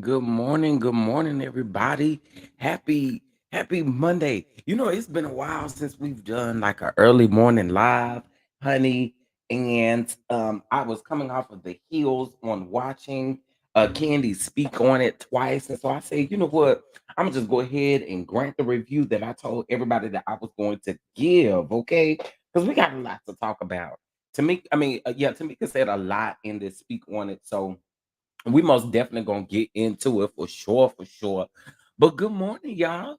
Good morning, everybody. Happy Monday. It's been a while since we've done like an early morning live, honey. And I was coming off of the heels on watching Candy speak on it twice. And so I say, you know what? I'm gonna just go ahead and grant the review that I told everybody that I was going to give, okay? Because we got a lot to talk about. Tamika said a lot in this speak on it. So we most definitely gonna get into it for sure, for sure. But good morning, y'all.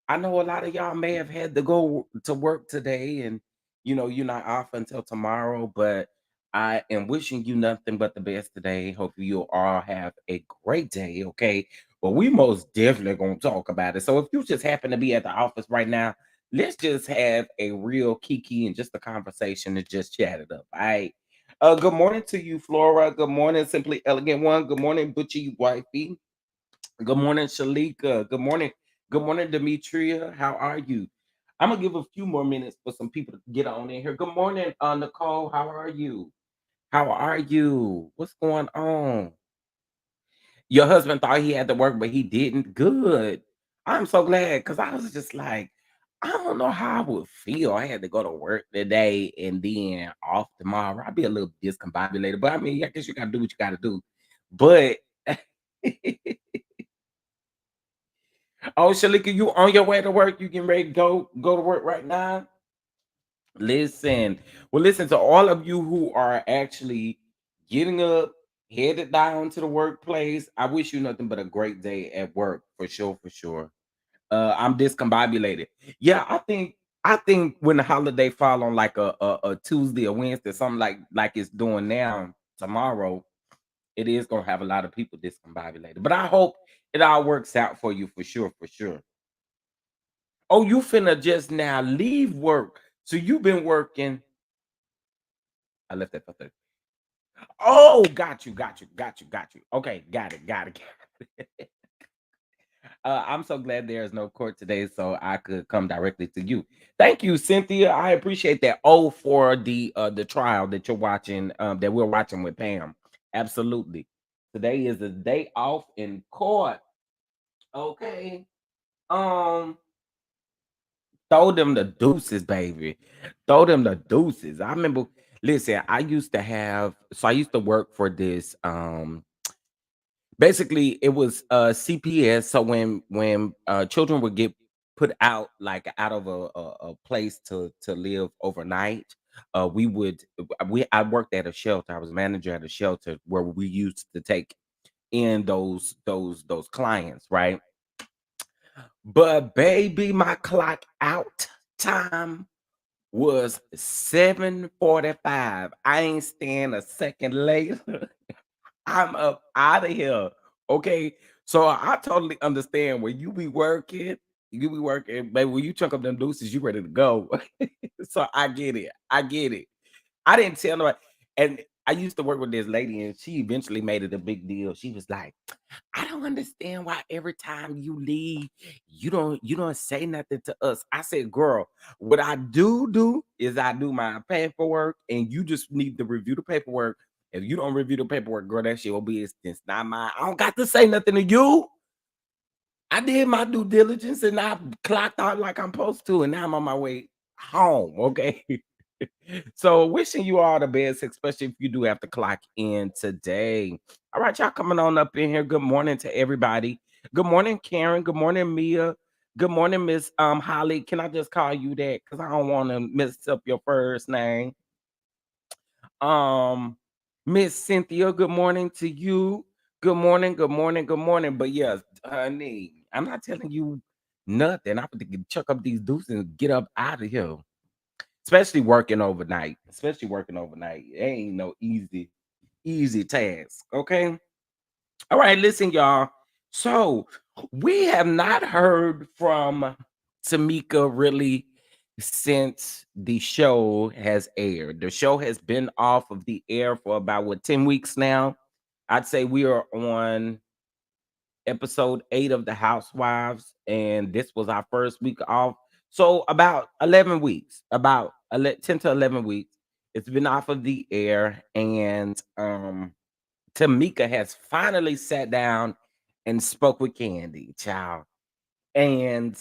I know a lot of y'all may have had to go to work today, and you're not off until tomorrow. But I am wishing you nothing but the best today. Hope you all have a great day. Okay, but we most definitely gonna talk about it. So if you just happen to be at the office right now, let's just have a real Kiki and just a conversation and just chat it up. All right. Good morning to you, Flora. Good morning, Simply Elegant One. Good morning, Butchie Wifey. Good morning, Shalika. Good morning. Good morning, Demetria. How are you? I'm gonna give a few more minutes for some people to get on in here. Good morning, Nicole. How are you? How are you? What's going on? Your husband thought he had to work, but he didn't. Good. I'm so glad because I was just like, I don't know how I would feel. I had to go to work today and then off tomorrow. I'd be a little discombobulated, but I mean, I guess you gotta do what you gotta do. But oh, Shalika, you on your way to work? You getting ready to go to work right now? Listen, well, listen to all of you who are actually getting up, headed down to the workplace. I wish you nothing but a great day at work for sure, for sure. I'm discombobulated. Yeah, I think when the holiday fall on like a Tuesday or Wednesday, something like it's doing now tomorrow, it is gonna have a lot of people discombobulated. But I hope it all works out for you for sure, for sure. Oh, you finna just now leave work. So you've been working. I left that for 30. Oh, got you. Okay, got it. I'm so glad there is no court today, so I could come directly to you. Thank you, Cynthia. I appreciate that. Oh, for the trial that you're watching, that we're watching with Pam. Absolutely. Today is the day off in court. Okay. Um, Throw them the deuces, baby. Throw them the deuces. I remember, listen, I used to work for this. Basically it was CPS. So when children would get put out, like out of a place to live overnight, we would we I worked at a shelter. I was manager at a shelter where we used to take in those clients, right? But baby, my clock out time was 7:45. I ain't staying a second later. I'm up out of here. Okay. So I totally understand when you be working, baby. When you chunk up them deuces, you ready to go. So I get it. I get it. I didn't tell nobody. And I used to work with this lady, and she eventually made it a big deal. She was like, I don't understand why every time you leave, you don't say nothing to us. I said, girl, what I do is I do my paperwork, and you just need to review the paperwork. If you don't review the paperwork, girl, that's your business, not mine. I don't got to say nothing to you. I did my due diligence and I clocked out like I'm supposed to, and now I'm on my way home. Okay. So wishing you all the best, especially if you do have to clock in today. All right, y'all coming on up in here. Good morning to everybody. Good morning, Karen. Good morning, Mia. Good morning, Miss Holly. Can I just call you that? Because I don't want to mess up your first name. Um, Miss Cynthia, good morning to you. Good morning. But yes, honey, I'm not telling you nothing. I'm going to chuck up these deuces and get up out of here. Especially working overnight. Especially working overnight. It ain't no easy task. Okay. All right, listen, y'all. So we have not heard from Tamika really since the show has aired. The show has been off of the air for about 10 weeks now. I'd say we are on episode 8 of The Housewives, and this was our first week off. So about 11 weeks, about 10 to 11 weeks. It's been off of the air, and Tamika has finally sat down and spoke with Kandi, child. And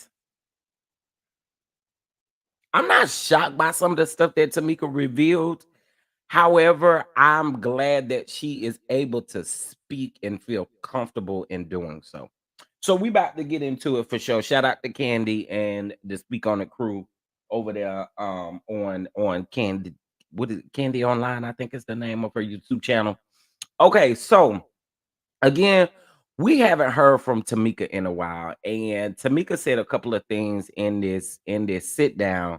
I'm not shocked by some of the stuff that Tamika revealed. However, I'm glad that she is able to speak and feel comfortable in doing so. So we about to get into it for sure. Shout out to Kandi and the Speak on the Crew over there on Kandi. What is it? Kandi Online, I think is the name of her YouTube channel. Okay, so again, we haven't heard from Tamika in a while, and Tamika said a couple of things in this sit down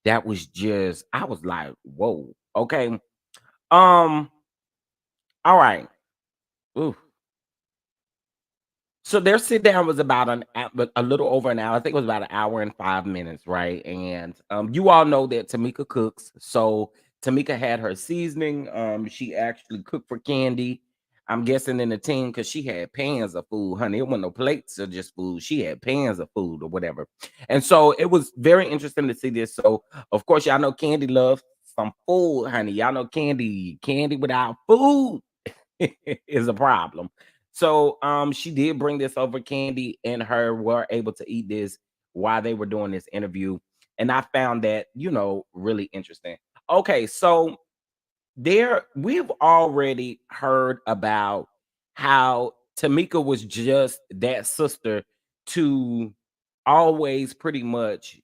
that was just I was like, whoa, okay. Um, all right. Ooh. So their sit down was about but a little over an hour. I think it was about an hour and 5 minutes, right? And you all know that Tamika cooks. So Tamika had her seasoning. She actually cooked for Kandi. I'm guessing in the team because she had pans of food, honey. It wasn't no plates or just food. She had pans of food or whatever. And so it was very interesting to see this. So of course, y'all know Kandi loves some food, honey. Y'all know Kandi without food is a problem. So she did bring this over. Kandi and her were able to eat this while they were doing this interview. And I found that, really interesting. Okay, so we've already heard about how Tamika was just that sister to always pretty much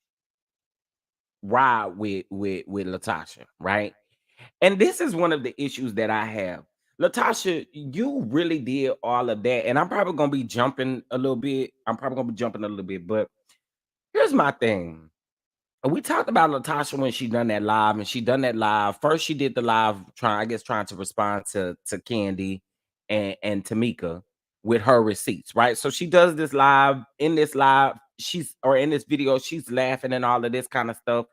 ride with Latasha, right? And this is one of the issues that I have. Latasha, you really did all of that. And I'm probably gonna be jumping a little bit. But here's my thing. We talked about Latasha when she done that live, and she done that live. First, she did the live trying to respond to Kandi and Tamika with her receipts, right? So she does this live. In this live, in this video, she's laughing and all of this kind of stuff.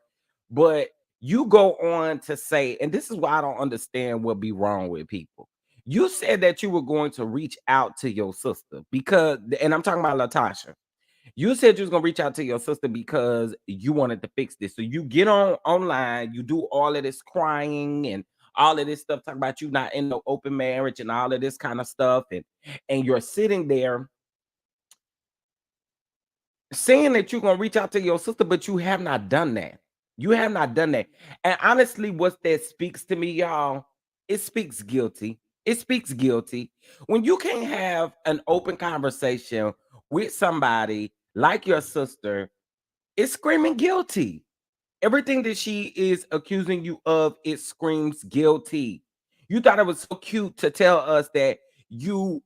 But you go on to say, and this is why I don't understand what be wrong with people. You said that you were going to reach out to your sister because, and I'm talking about Latasha. You said you was gonna reach out to your sister because you wanted to fix this. So you get on online, you do all of this crying and all of this stuff, talking about you not in no open marriage and all of this kind of stuff, and you're sitting there saying that you're gonna reach out to your sister, but you have not done that. You have not done that. And honestly, what that speaks to me, y'all, it speaks guilty. It speaks guilty. When you can't have an open conversation with somebody like your sister, it's screaming guilty. Everything that she is accusing you of, it screams guilty. You thought it was so cute to tell us that your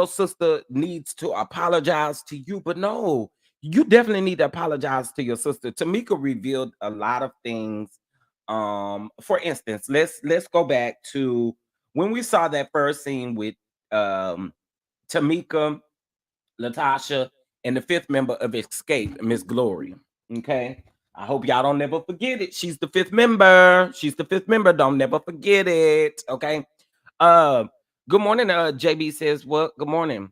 sister needs to apologize to you, but no, you definitely need to apologize to your sister. Tamika revealed a lot of things. For instance, let's go back to when we saw that first scene with um Tamika, Latasha, and the fifth member of Escape, Miss Gloria. Okay. I hope y'all don't never forget it. She's the fifth member. She's the fifth member. Don't never forget it. Okay. Uh Good morning. JB says what? Good morning.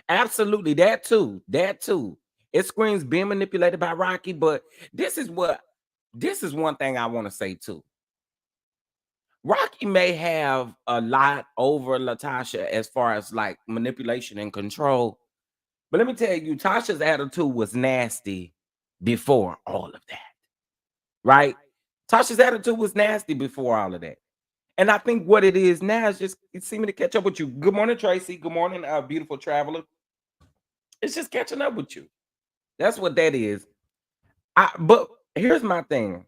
Absolutely. That too. That too. It screams being manipulated by Rocky, but this is one thing I want to say too. Rocky may have a lot over Latasha as far as like manipulation and control. But let me tell you, Tasha's attitude was nasty before all of that, right? Tasha's attitude was nasty before all of that. And I think what it is now is just it's seeming to catch up with you. Good morning, Tracy. Good morning, beautiful traveler. It's just catching up with you. That's what that is. But here's my thing.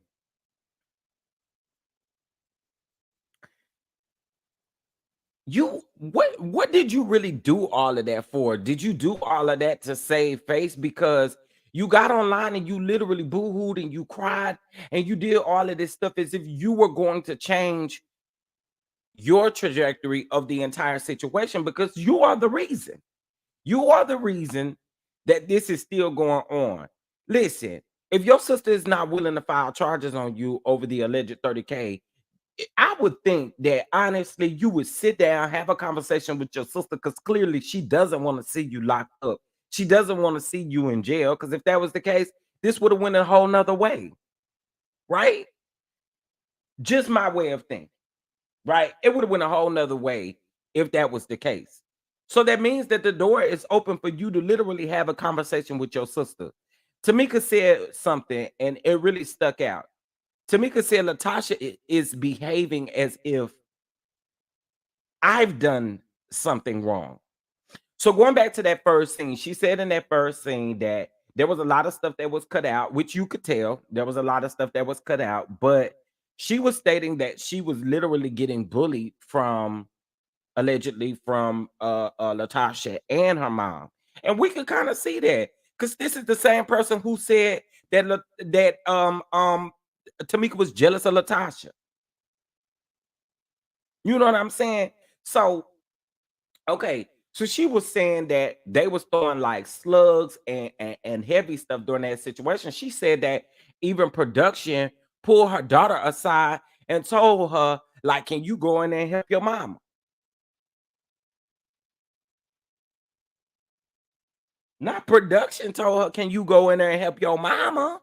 What did you really do all of that for? Did you do all of that to save face? Because you got online and you literally boo-hooed and you cried and you did all of this stuff as if you were going to change your trajectory of the entire situation because you are the reason. You are the reason that this is still going on. Listen, if your sister is not willing to file charges on you over the alleged 30K, I would think that honestly, you would sit down, have a conversation with your sister because clearly she doesn't want to see you locked up. She doesn't want to see you in jail because if that was the case, this would have went a whole nother way, right? Just my way of thinking, right? It would have went a whole nother way if that was the case. So that means that the door is open for you to literally have a conversation with your sister. Tamika said something and it really stuck out. Tamika said Latasha is behaving as if I've done something wrong. So going back to that first scene, she said in that first scene that there was a lot of stuff that was cut out, which you could tell. There was a lot of stuff that was cut out, but she was stating that she was literally getting bullied from allegedly from Latasha and her mom. And we could kind of see that because this is the same person who said that Tamika was jealous of Latasha. You know what I'm saying? So okay, so she was saying that they was throwing like slugs and heavy stuff during that situation. She said that even production pulled her daughter aside and told her, like, can you go in there and help your mama? Not production told her, can you go in there and help your mama?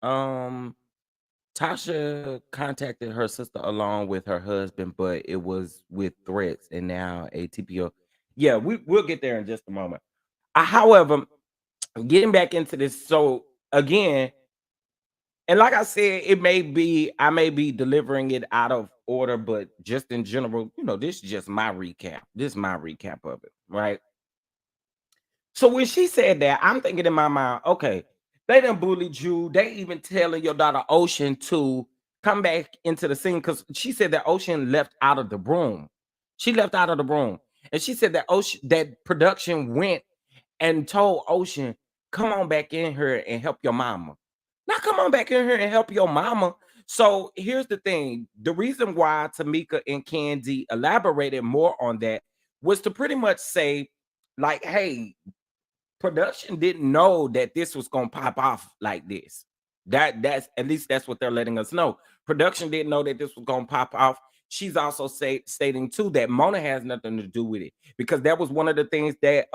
Um, Tasha contacted her sister along with her husband, but it was with threats and now a TPO. Yeah, we'll get there in just a moment. However, getting back into this, so again, and like I said, it may be I may be delivering it out of order, but just in general, this is just my recap. This is my recap of it, right? So when she said that, I'm thinking in my mind, okay, they done bullied you. They even telling your daughter Ocean to come back into the scene because she said that Ocean left out of the room. She left out of the room. And she said that Ocean that production went and told Ocean, come on back in here and help your mama. Now come on back in here and help your mama. So here's the thing. The reason why Tamika and Kandi elaborated more on that was to pretty much say, like, hey, production didn't know that this was gonna pop off like this. That's at least that's what they're letting us know. Production didn't know that this was gonna pop off. She's also stating too that Mona has nothing to do with it because that was one of the things that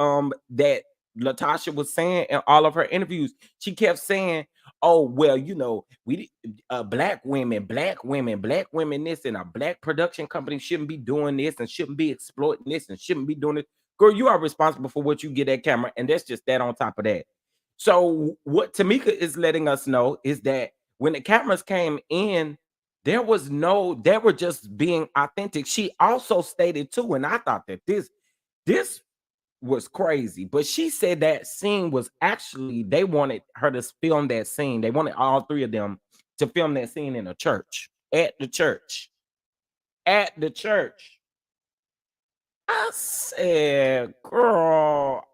Latasha was saying in all of her interviews. She kept saying, "Oh well, we black women this and a black production company shouldn't be doing this and shouldn't be exploiting this and shouldn't be doing it." Girl, you are responsible for what you get that camera, and that's just that on top of that. So what Tamika is letting us know is that when the cameras came in, they were just being authentic. She also stated too, and I thought that this was crazy, but she said that scene was actually they wanted her to film that scene. They wanted all three of them to film that scene in a church, at the church, at the church. I said, girl,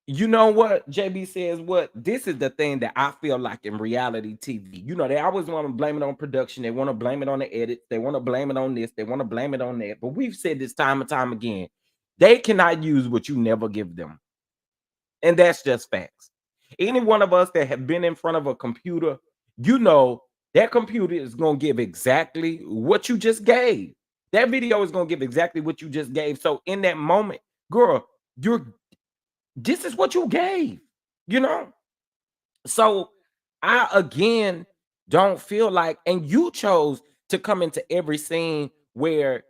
you know what? JB says what? This is the thing that I feel like in reality TV. They always want to blame it on production. They want to blame it on the edits. They want to blame it on this. They want to blame it on that. But we've said this time and time again. They cannot use what you never give them. And that's just facts. Any one of us that have been in front of a computer, that computer is going to give exactly what you just gave. That video is going to give exactly what you just gave. So in that moment, girl, this is what you gave, you know? So I again don't feel like, and you chose to come into every scene where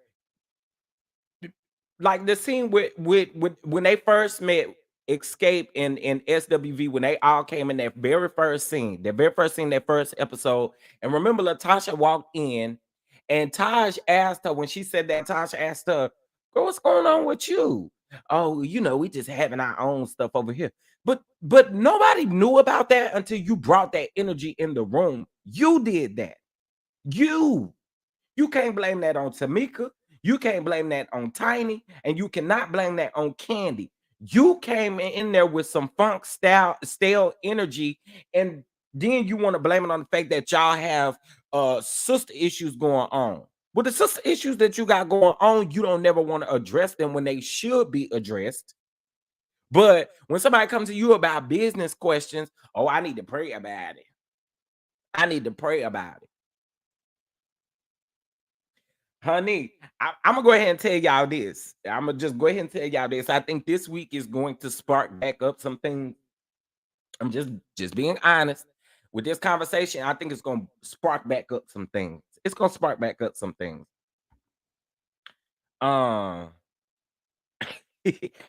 like the scene with when they first met Escape and SWV when they all came in that very first scene, that first episode. And remember, Latasha walked in, and Taj asked her when she said that. Taj asked her, "Girl, what's going on with you?" "Oh, we just having our own stuff over here." But nobody knew about that until you brought that energy in the room. You did that. You. You can't blame that on Tamika. You can't blame that on Tiny, and you cannot blame that on Kandi. You came in there with some funk stale energy, and then you want to blame it on the fact that y'all have sister issues going on. With the sister issues that you got going on, you don't never want to address them when they should be addressed. But when somebody comes to you about business questions, oh, I need to pray about it. I need to pray about it. Honey, I'm gonna go ahead and tell y'all this. I'm gonna just go ahead and tell y'all this. I think this week is going to spark back up some things. I'm just being honest with this conversation. I think it's gonna spark back up some things. It's gonna spark back up some things. Uh,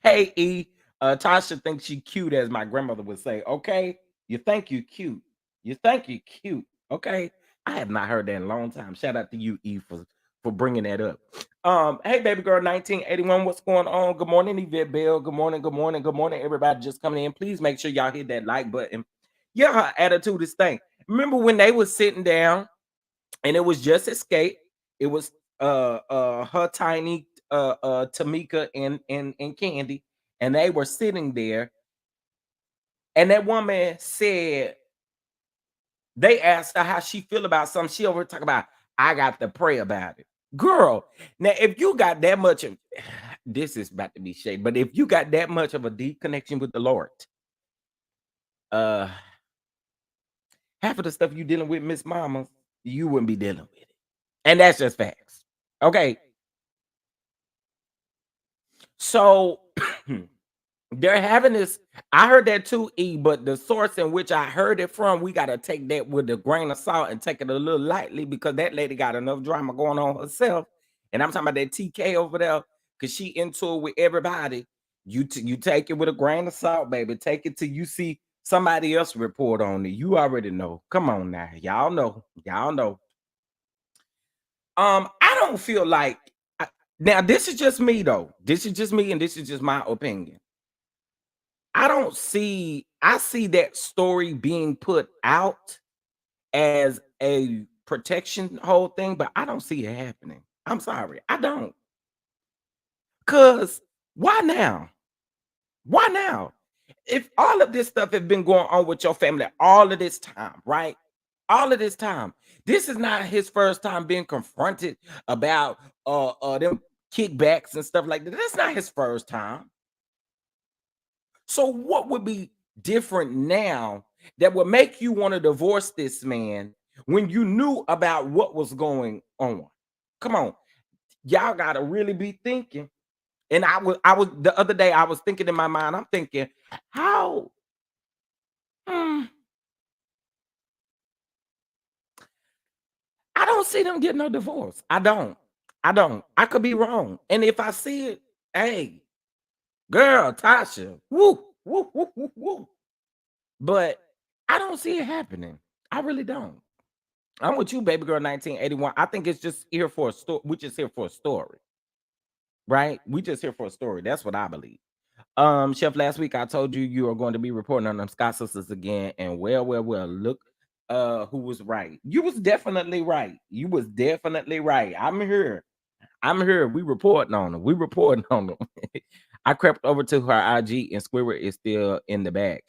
hey E, Tasha thinks she cute, as my grandmother would say. Okay, you think you cute. You think you cute. Okay, I have not heard that in a long time. Shout out to you E for bringing that up. Hey baby girl, 1981. What's going on? Good morning, Yvette Bell. Good morning. Good morning. Good morning, everybody just coming in. Please make sure y'all hit that like button. Yeah, her attitude is thing. Remember when they was sitting down and it was just Escape? It was her tiny Tamika and Kandi, and they were sitting there, and that woman said they asked her how she feel about something. She over talk about, I got to pray about it. Girl, now if you got that much of this is about to be shade, but if you got that much of a deep connection with the Lord, uh half of the stuff you dealing with, Miss Mama, you wouldn't be dealing with it. And that's just facts. Okay. So they're having this. I heard that too, E, but the source in which I heard it from, we got to take that with a grain of salt and take it a little lightly because that lady got enough drama going on herself. And I'm talking about that TK over there because she into it with everybody. You take it with a grain of salt, baby. Take it till you see somebody else report on it. You already know. Come on now. Y'all know. Y'all know. I don't feel like now this is just me though. This is just me, and this is just my opinion. I see that story being put out as a protection whole thing, but I don't see it happening. I'm sorry. I don't. Cause why now? Why now? If all of this stuff has been going on with your family all of this time, right? All of this time. This is not his first time being confronted about them kickbacks and stuff like that. That's not his first time. So what would be different now that would make you want to divorce this man when you knew about what was going on? Come on. Y'all got to really be thinking. And I was the other day I was thinking in my mind, I'm thinking, how mm, I don't see them getting no divorce. I don't. I don't. I could be wrong. And if I see it, hey, girl, Tasha, woo, woo, woo, woo, woo. But I don't see it happening. I really don't. I'm with you, baby girl 1981. I think it's just here for a story. We're just here for a story, right? We just here for a story. That's what I believe. Chef, last week I told you you are going to be reporting on them Scott sisters again. And well, look who was right. You was definitely right. You was definitely right. I'm here. I'm here. We reporting on them. We reporting on them. I crept over to her IG and Squidward is still in the back.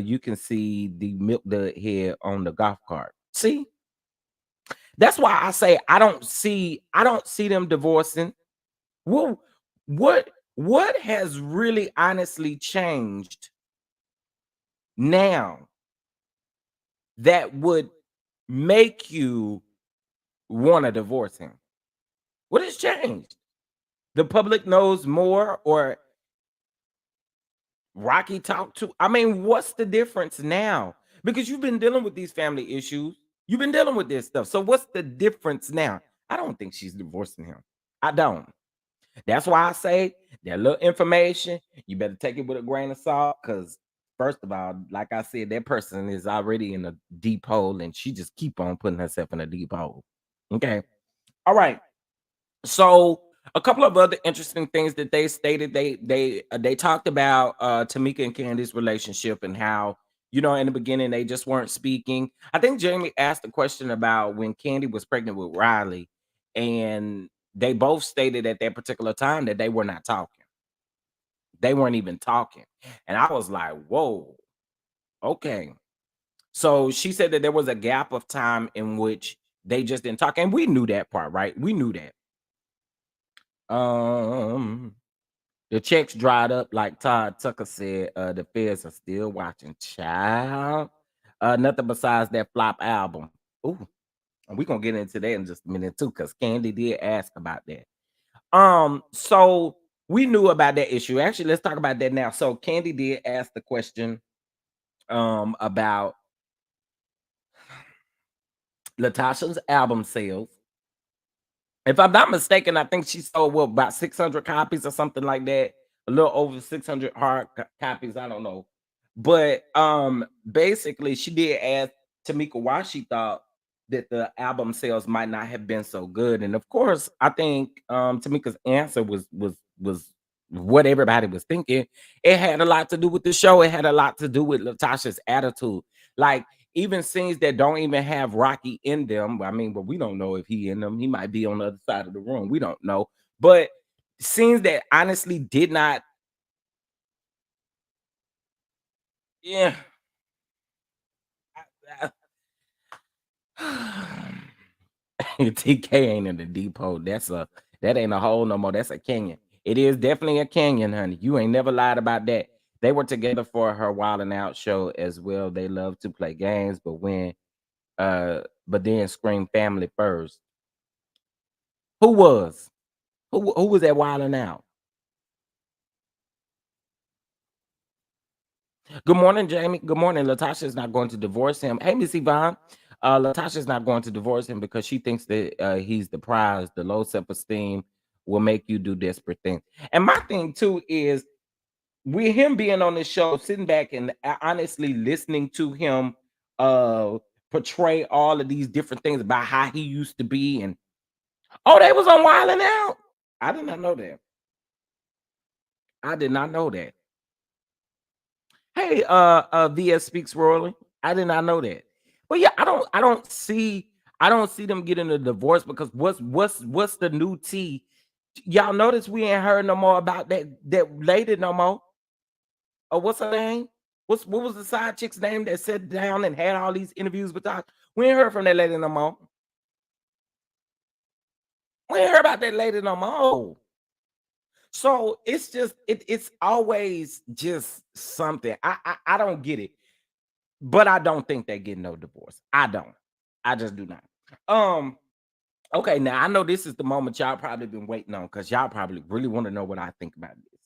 You can see the milk dud head on the golf cart. See, that's why I say I don't see them divorcing. Well, what has really honestly changed now that would make you want to divorce him? What has changed? The public knows more, or Rocky talked to. I mean, what's the difference now? Because you've been dealing with these family issues. You've been dealing with this stuff. So what's the difference now? I don't think she's divorcing him. I don't. That's why I say that little information, you better take it with a grain of salt. Because first of all, like I said, that person is already in a deep hole, and she just keep on putting herself in a deep hole. Okay. All right. So a couple of other interesting things that they stated, they talked about Tamika and Candy's relationship and how, in the beginning they just weren't speaking. I think Jamie asked a question about when Candy was pregnant with Riley, and they both stated at that particular time that they were not talking. They weren't even talking. And I was like, whoa, okay. So she said that there was a gap of time in which they just didn't talk. And we knew that part, right? We knew that. Um, the checks dried up, like Todd Tucker said. The feds are still watching. Child, nothing besides that flop album. Ooh, and we're gonna get into that in just a minute too, because Candy did ask about that. So we knew about that issue. Actually, let's talk about that now. So Candy did ask the question. about Latasha's album sales. If I'm not mistaken, I think she sold what about 600 copies or something like that. A little over 600 hard copies. I don't know, but basically, she did ask Tamika why she thought that the album sales might not have been so good, and of course, I think Tamika's answer was what everybody was thinking. It had a lot to do with the show. It had a lot to do with Latasha's attitude. Like even scenes that don't even have Rocky in them. I mean, but we don't know if he in them. He might be on the other side of the room. We don't know. But scenes that honestly did not, yeah. TK ain't in the depot. That ain't a hole no more. That's a canyon. It is definitely a canyon, honey. You ain't never lied about that. They were together for her Wild and Out show as well. They love to play games, but then scream family first. Who was? Who was that Wild and Out? Good morning, Jamie. Good morning. Latasha's not going to divorce him. Hey, Miss Yvonne. Latasha's not going to divorce him because she thinks that he's the prize. The low self-esteem will make you do desperate things. And my thing too is with him being on this show, sitting back and honestly listening to him uh portray all of these different things about how he used to be. And oh, they was on Wild and Out. I did not know that. I did not know that. Hey, VS speaks royally. I did not know that. But yeah, I don't see them getting a divorce because what's the new tea? Y'all notice we ain't heard no more about that lady no more. Or what's her name? What was the side chick's name that sat down and had all these interviews with us? We ain't heard from that lady no more. We ain't heard about that lady no more. So it's just it's always just something. I don't get it. But I don't think they get no divorce. I don't. I just do not. Um, okay, now I know this is the moment y'all probably been waiting on because y'all probably really want to know what I think about this.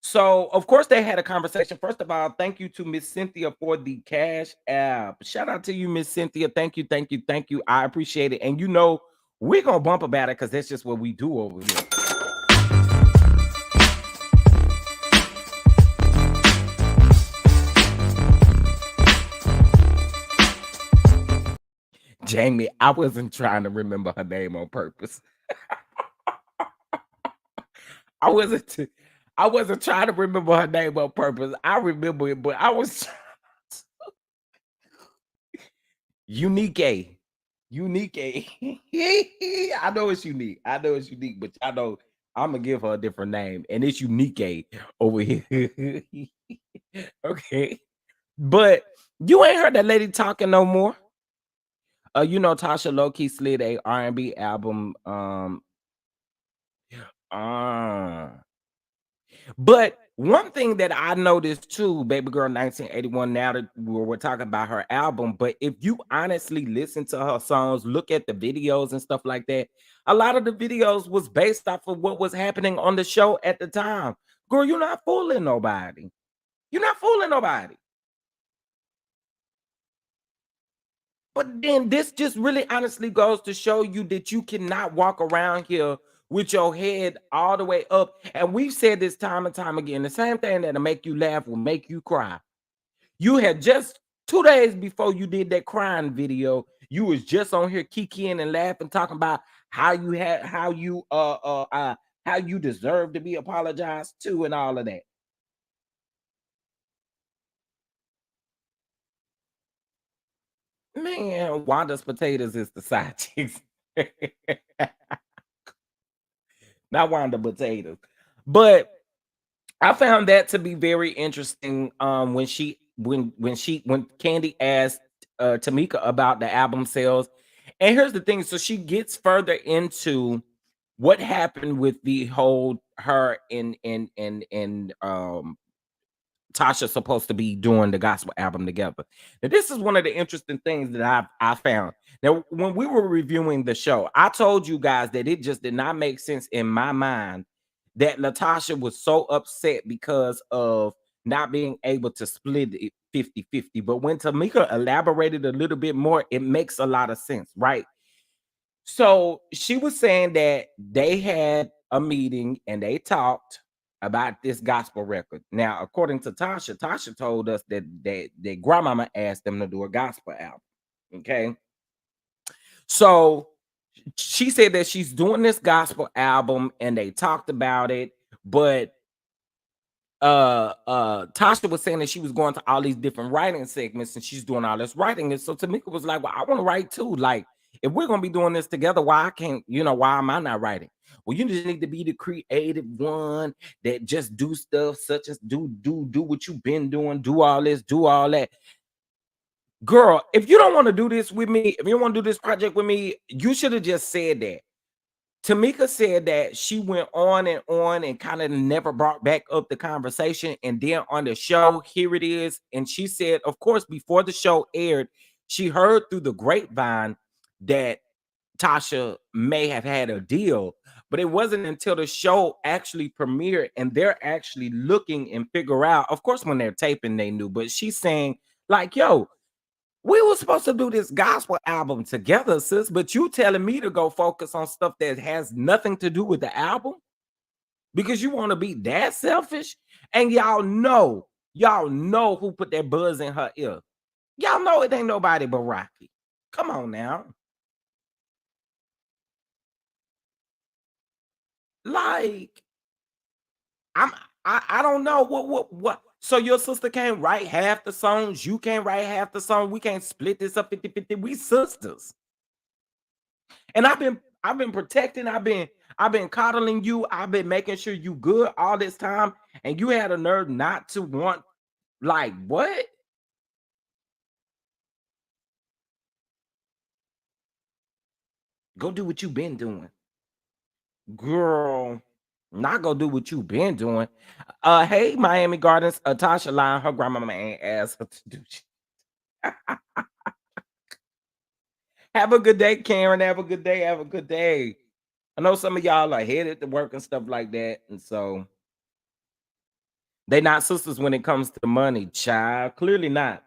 So, of course, they had a conversation. First of all, thank you to Miss Cynthia for the Cash App. Shout out to you, Miss Cynthia. Thank you, thank you, thank you. I appreciate it. And you know, we're gonna bump about it because that's just what we do over here. Jamie, I wasn't trying to remember her name on purpose. I wasn't t- I wasn't trying to remember her name on purpose. I remember it, but I was unique A. Unique A. I know it's unique. I know it's unique, but I know I'm gonna give her a different name, and it's unique A over here. Okay. But you ain't heard that lady talking no more. You know, Tasha low-key slid a R&B album. Uh But one thing that I noticed too, Baby Girl 1981, now that we're talking about her album, but if you honestly listen to her songs, look at the videos and stuff like that, a lot of the videos was based off of what was happening on the show at the time. Girl, you're not fooling nobody. You're not fooling nobody. But then this just really honestly goes to show you that you cannot walk around here with your head all the way up. And we've said this time and time again. The same thing that'll make you laugh will make you cry. You had just 2 days before you did that crying video, you was just on here kikiing and laughing, talking about how you deserve to be apologized to and all of that. Man, Wanda's potatoes is the side chicks. Not Wanda potatoes. But I found that to be very interesting. When Kandi asked Tamika about the album sales, and here's the thing: so she gets further into what happened with the whole her and Tasha supposed to be doing the gospel album together. Now, this is one of the interesting things that I found. Now, when we were reviewing the show, I told you guys that it just did not make sense in my mind that Latasha was so upset because of not being able to 50-50. But when Tamika elaborated a little bit more, it makes a lot of sense, right? So she was saying that they had a meeting and they talked about this gospel record. Now, according to Tasha, Tasha told us that grandmama asked them to do a gospel album. Okay. So she said that she's doing this gospel album and they talked about it, but Tasha was saying that she was going to all these different writing segments and she's doing all this writing. And so Tamika was like, well, I want to write too. Like, if we're gonna be doing this together, why I can't, why am I not writing? Well, you just need to be the creative one that just do stuff such as do what you've been doing, do all this, do all that. Girl, if you don't want to do this with me, if you don't want to do this project with me, you should have just said that. Tamika said that she went on and kind of never brought back up the conversation. And then on the show, here it is. And she said, of course, before the show aired, she heard through the grapevine that Tasha may have had a deal, but it wasn't until the show actually premiered and they're actually looking and figure out. Of course, when they're taping, they knew, but she's saying, like, yo, we were supposed to do this gospel album together, sis, but you telling me to go focus on stuff that has nothing to do with the album because you want to be that selfish. And y'all know who put that buzz in her ear. Y'all know it ain't nobody but Rocky. Come on now. Like, I'm I don't know what. So your sister can't write half the songs, you can't write half the song. We can't split this up 50-50. We sisters. And I've been protecting, I've been coddling you, I've been making sure you good all this time, and you had a nerve not to want, like, what? Go do what you been doing. Girl, not go do what you been doing. Hey, Miami Gardens, Tasha lying, her grandmama ain't asked her to do shit. Have a good day, Karen. Have a good day. Have a good day. I know some of y'all are headed to work and stuff like that, and so they not sisters when it comes to money, child. Clearly not.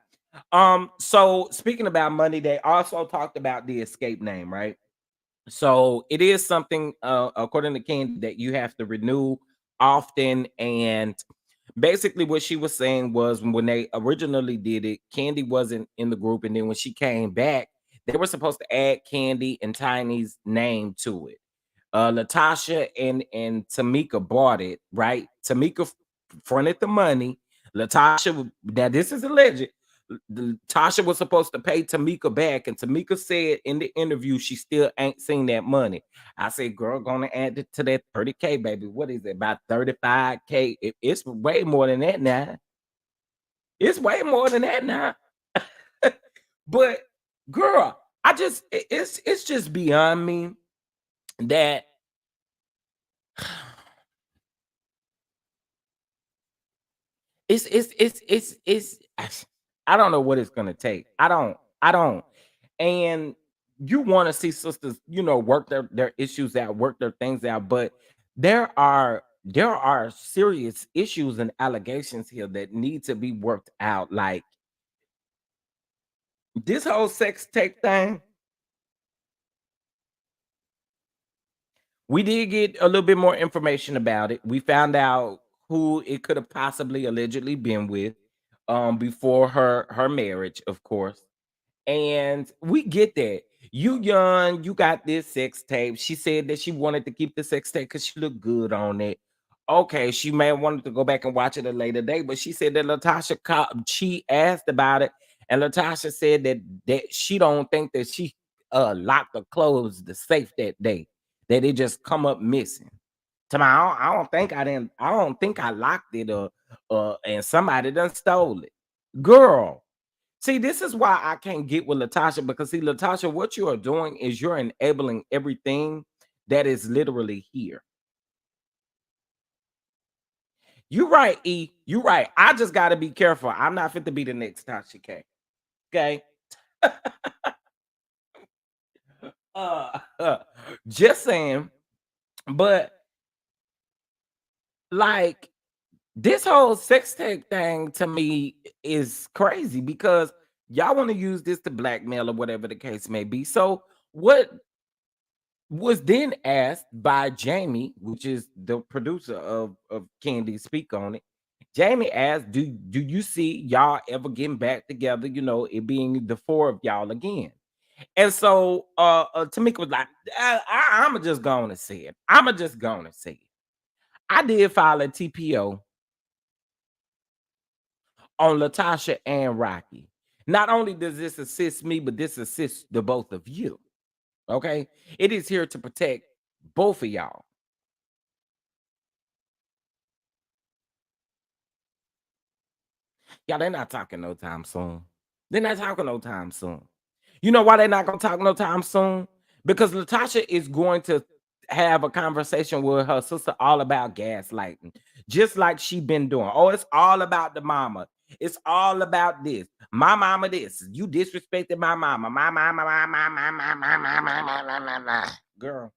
So speaking about money, they also talked about the escape name, right? So it is something, according to Candy, that you have to renew often. And basically, what she was saying was when they originally did it, Candy wasn't in the group, and then when she came back, they were supposed to add Candy and Tiny's name to it. Latasha and Tamika bought it, right? Tamika fronted the money. Now this is alleged. Tasha was supposed to pay Tamika back, and Tamika said in the interview she still ain't seen that money. I said, "Girl, gonna add it to that 30K, baby. What is it? About 35K? It's way more than that now. It's way more than that now." But girl, it's just beyond me that I don't know what it's gonna take. I don't. And you want to see sisters, work their issues out, work their things out, but there are serious issues and allegations here that need to be worked out. Like this whole sex tape thing, we did get a little bit more information about it. We found out who it could have possibly allegedly been with before her marriage, of course. And we get that. You young, you got this sex tape. She said that she wanted to keep the sex tape because she looked good on it. Okay, she may have wanted to go back and watch it a later day, but she said that she asked about it, and Latasha said that she don't think that she locked or closed the safe that day, that it just come up missing. To my, I don't think I didn't. I don't think I locked it, and somebody done stole it. Girl, see, this is why I can't get with Latasha because see, Latasha, what you are doing is you're enabling everything that is literally here. You right, E. You right. I just gotta be careful. I'm not fit to be the next Tasha K. Okay. Uh, just saying, but like This whole sex tape thing to me is crazy because y'all want to use this to blackmail or whatever the case may be. So, what was then asked by Jamie, which is the producer of Candy Speak on it. Jamie asked, "Do you see y'all ever getting back together? You know, it being the four of y'all again." And so, Tamika was like, "I'ma just go on and say it. I'ma just go on and say it. I did file a TPO on Latasha and Rocky. Not only does this assist me, but this assists the both of you. Okay, it is here to protect both of y'all. Yeah, they're not talking no time soon. They're not talking no time soon. You know why they're not gonna talk no time soon? Because Latasha is going to have a conversation with her sister all about gaslighting, just like she been doing. Oh, it's all about the mama. It's all about this. My mama, this. You disrespected my mama. My mama, my. Girl,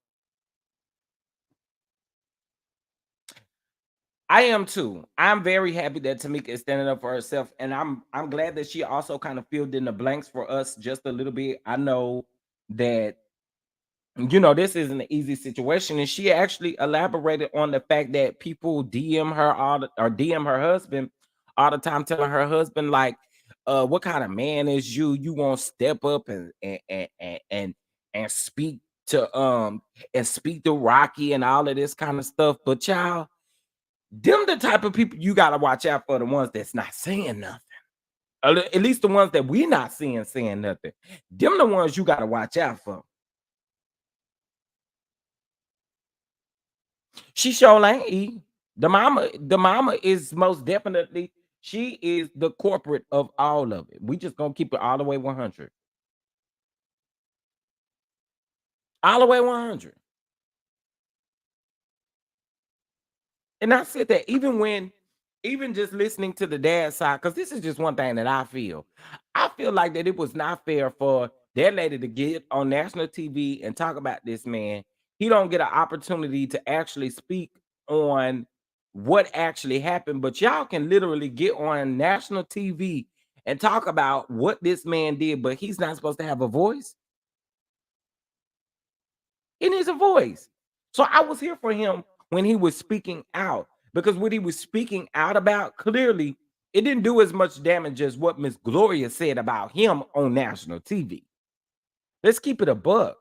I am too. I'm very happy that Tamika is standing up for herself, and I'm glad that she also kind of filled in the blanks for us just a little bit. I know that this isn't an easy situation, and she actually elaborated on the fact that people DM her or DM her husband all the time, telling her husband like, "What kind of man is you? You won't step up and speak to Rocky and all of this kind of stuff." But child, them the type of people you gotta watch out for, the ones that's not saying nothing. At least the ones that we not seeing saying nothing. Them the ones you gotta watch out for. She sure ain't eat. The mama is most definitely, she is the corporate of all of it. We just gonna keep it all the way 100. All the way 100. And I said that even just listening to the dad side, because this is just one thing that I feel. I feel like that it was not fair for that lady to get on national TV and talk about this man. He don't get an opportunity to actually speak on what actually happened, but y'all can literally get on national TV and talk about what this man did, but he's not supposed to have a voice. It needs a voice. So I was here for him when he was speaking out, because what he was speaking out about, clearly it didn't do as much damage as what Miss Gloria said about him on national TV. Let's keep it a buck.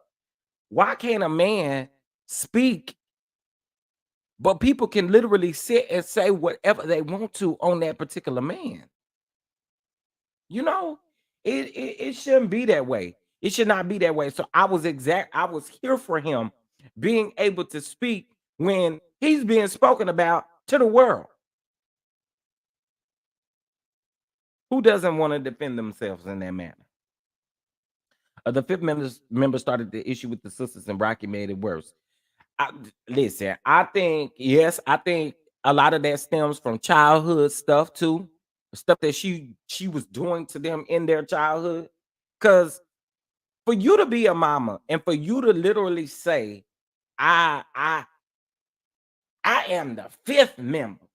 Why can't a man speak, but people can literally sit and say whatever they want to on that particular man? You know, it shouldn't be that way. It should not be that way. So I was here for him being able to speak when he's being spoken about to the world. Who doesn't want to defend themselves in that manner? The fifth member started the issue with the sisters, and Rocky made it worse. Listen, I think, yes, I think a lot of that stems from childhood stuff too, stuff that she was doing to them in their childhood. Because for you to be a mama and for you to literally say, I I I am the fifth member.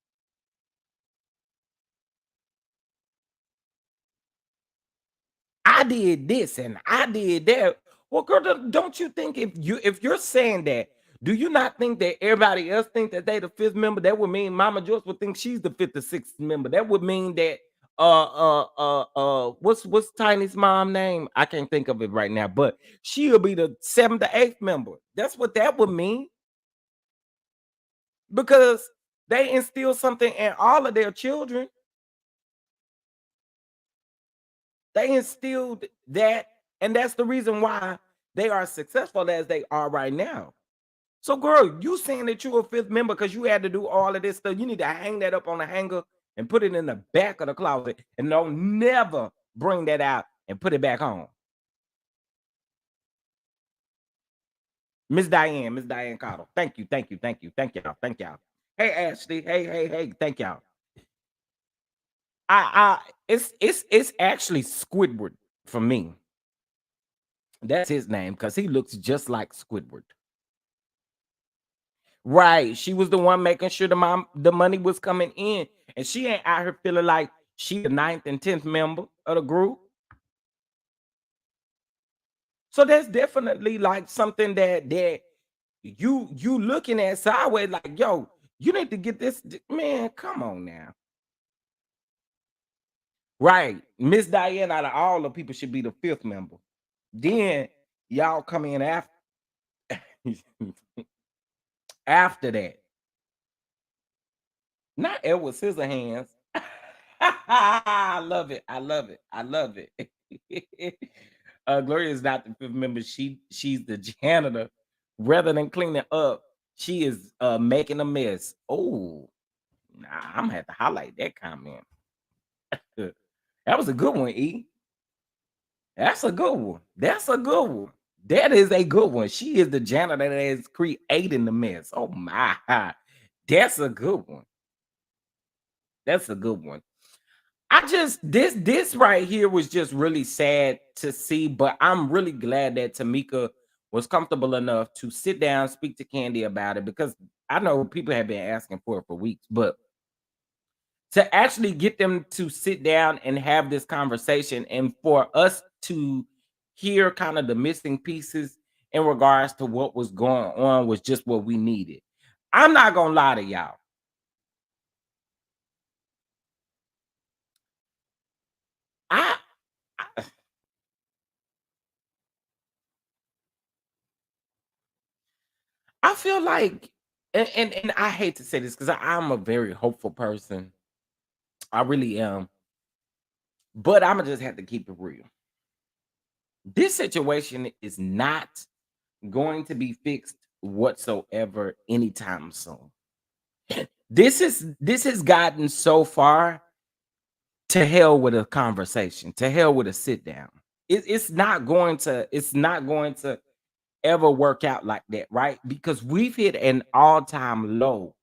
I did this and I did that. Well, girl, don't you think if you're saying that, do you not think that everybody else think that they the fifth member? That would mean Mama Joyce would think she's the fifth or sixth member. That would mean that what's Tiny's mom name? I can't think of it right now, but she'll be the seventh or eighth member. That's what that would mean, because they instill something in all of their children. They instilled that, and that's the reason why they are successful as they are right now. So, girl, you saying that you're a fifth member because you had to do all of this stuff? You need to hang that up on a hanger and put it in the back of the closet, and don't never bring that out and put it back on. Miss Diane Cottle. Thank you, thank you, thank you, thank y'all, thank y'all. Hey, Ashley. Hey, hey, hey, thank y'all. It's actually Squidward for me. That's his name because he looks just like Squidward. Right. She was the one making sure the money was coming in. And she ain't out here feeling like she the ninth and 10th member of the group. So that's definitely like something that you looking at sideways like, yo, you need to get this man. Come on now. Right. Miss Diane out of all the people should be the fifth member. Then y'all come in after after that. Not Edward Scissorhands. I love it. I love it. I love it. Gloria is not the fifth member. She's the janitor. Rather than cleaning up, she is making a mess. Oh, nah, I'm gonna have to highlight that comment. That was a good one, E. That's a good one. That's a good one. That is a good one. She is the janitor that is creating the mess. Oh my. That's a good one. That's a good one. I just this right here was just really sad to see, but I'm really glad that Tamika was comfortable enough to sit down, speak to Kandi about it because I know people have been asking for it for weeks, but to actually get them to sit down and have this conversation and for us to hear kind of the missing pieces in regards to what was going on was just what we needed. I'm not gonna lie to y'all. I I, I feel like and I hate to say this because I'm a very hopeful person. I really am, but I'm gonna just have to keep it real. This situation is not going to be fixed whatsoever anytime soon. This has gotten so far to hell with a conversation, to hell with a sit down. It's not going to ever work out like that, right? Because we've hit an all-time low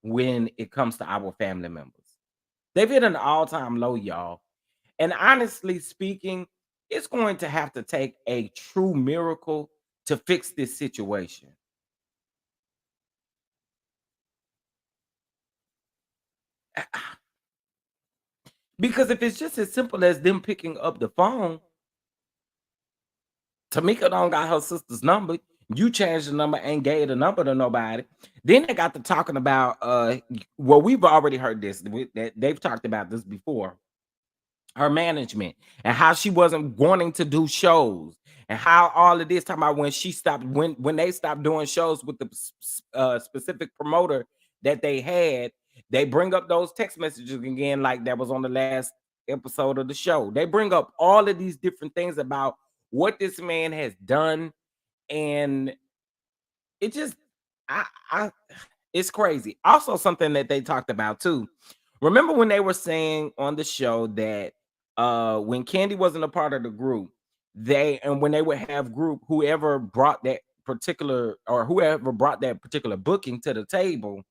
when it comes to our family members. They've hit an all-time low, y'all. And honestly speaking, it's going to have to take a true miracle to fix this situation. Because if it's just as simple as them picking up the phone, Tamika don't got her sister's number. You changed the number and gave the number to nobody. Then they got to talking about well, we've already heard this. They've talked about this before. Her management and how she wasn't wanting to do shows and how all of this talking about when she stopped when they stopped doing shows with the specific promoter that they had. They bring up those text messages again, like that was on the last episode of the show. They bring up all of these different things about what this man has done, and it just I it's crazy. Also, something that they talked about too. Remember when they were saying on the show that when Kandi wasn't a part of the group, they and when they would have group, whoever brought that particular or whoever brought that particular booking to the table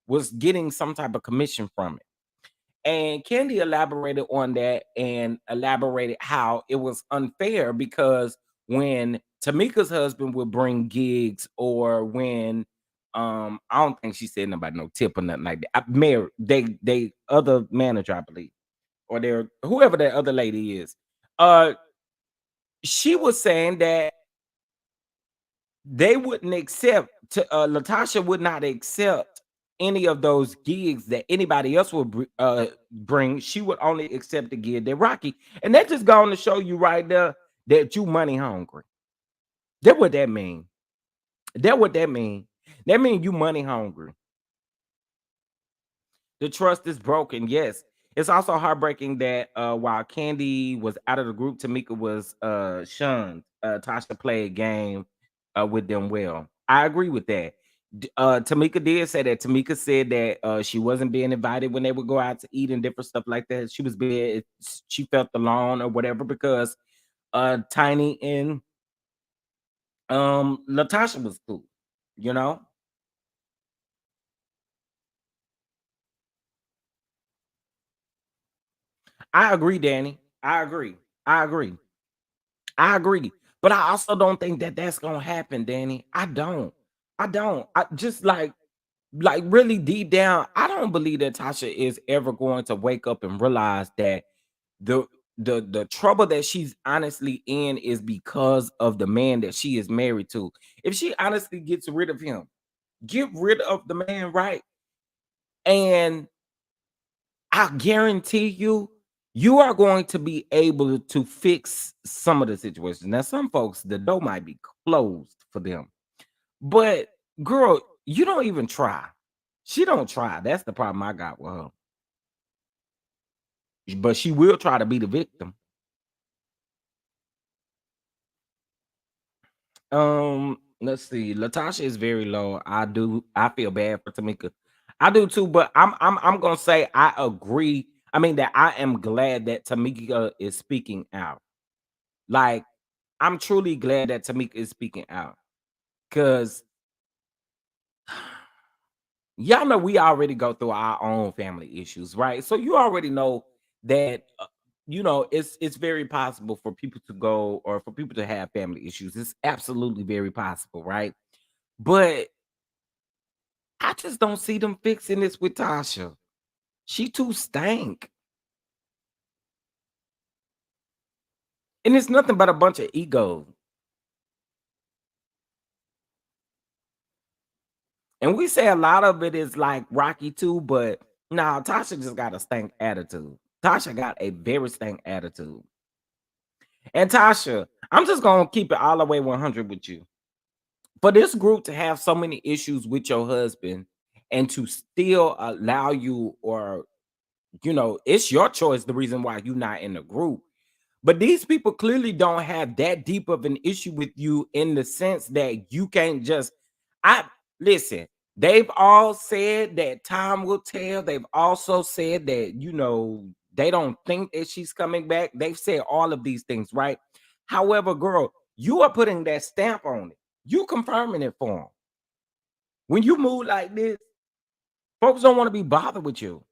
was getting some type of commission from it. And Candy elaborated on that and elaborated how it was unfair because when Tamika's husband would bring gigs or when I don't think she said nobody no tip or nothing like that. Mayor, they other manager, I believe, or their whoever that other lady is. Uh she was saying that they wouldn't accept Latasha would not accept any of those gigs that anybody else would bring. She would only accept the gig that Rocky, and that just going to show you right there that you money hungry. That what that mean. That what that mean. That mean you money hungry. The trust is broken. Yes. It's also heartbreaking that while Candy was out of the group, Tamika was shunned. Tasha played game with them well. I agree with that. Tamika did say that. Tamika said that she wasn't being invited when they would go out to eat and different stuff like that. She was being she felt alone or whatever because Tiny and Latasha was cool, you know. I agree, Danny. I agree. I agree. I agree. But I also don't think that that's gonna happen, Danny. I don't. I don't. I just like really deep down, I don't believe that Tasha is ever going to wake up and realize that the the trouble that she's honestly in is because of the man that she is married to. If she honestly gets rid of him, get rid of the man, right? And I guarantee you, you are going to be able to fix some of the situations. Now, some folks, the door might be closed for them, but girl, you don't even try. She don't try. That's the problem I got with her. But she will try to be the victim. Let's see. Latasha is very low. I feel bad for Tamika. I do too, but I'm gonna say I agree. I mean that I am glad that Tamika is speaking out. Like, I'm truly glad that Tamika is speaking out. Cause y'all know we already go through our own family issues, right? So you already know that it's very possible for people to go or for people to have family issues. It's absolutely very possible, right? But I just don't see them fixing this with Tasha. She too stank. And it's nothing but a bunch of ego. And we say a lot of it is like Rocky too, but nah, Tasha just got a stank attitude. Tasha got a very stank attitude. And Tasha, I'm just gonna keep it all the way 100 with you. For this group to have so many issues with your husband and to still allow you, or it's your choice, the reason why you're not in the group. But these people clearly don't have that deep of an issue with you in the sense that you can't just I listen, they've all said that time will tell. They've also said that, they don't think that she's coming back. They've said all of these things, right? However, girl, you are putting that stamp on it. You confirming it for them. When you move like this, folks don't want to be bothered with you.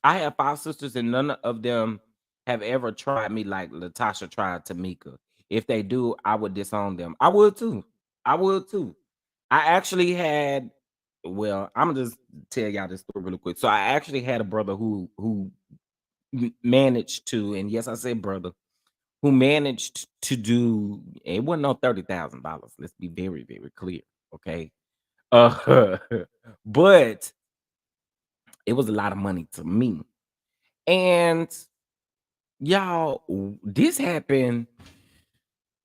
I have 5 sisters and none of them have ever tried me like Latasha tried Tamika. If they do, I would disown them. I would too. I would too. I actually had well, I'm gonna just tell y'all this story really quick. So I actually had a brother who managed to, and yes, I said brother, who managed to do it wasn't no $30,000. Let's be very, very clear. Okay. Uh but it was a lot of money to me. And y'all, this happened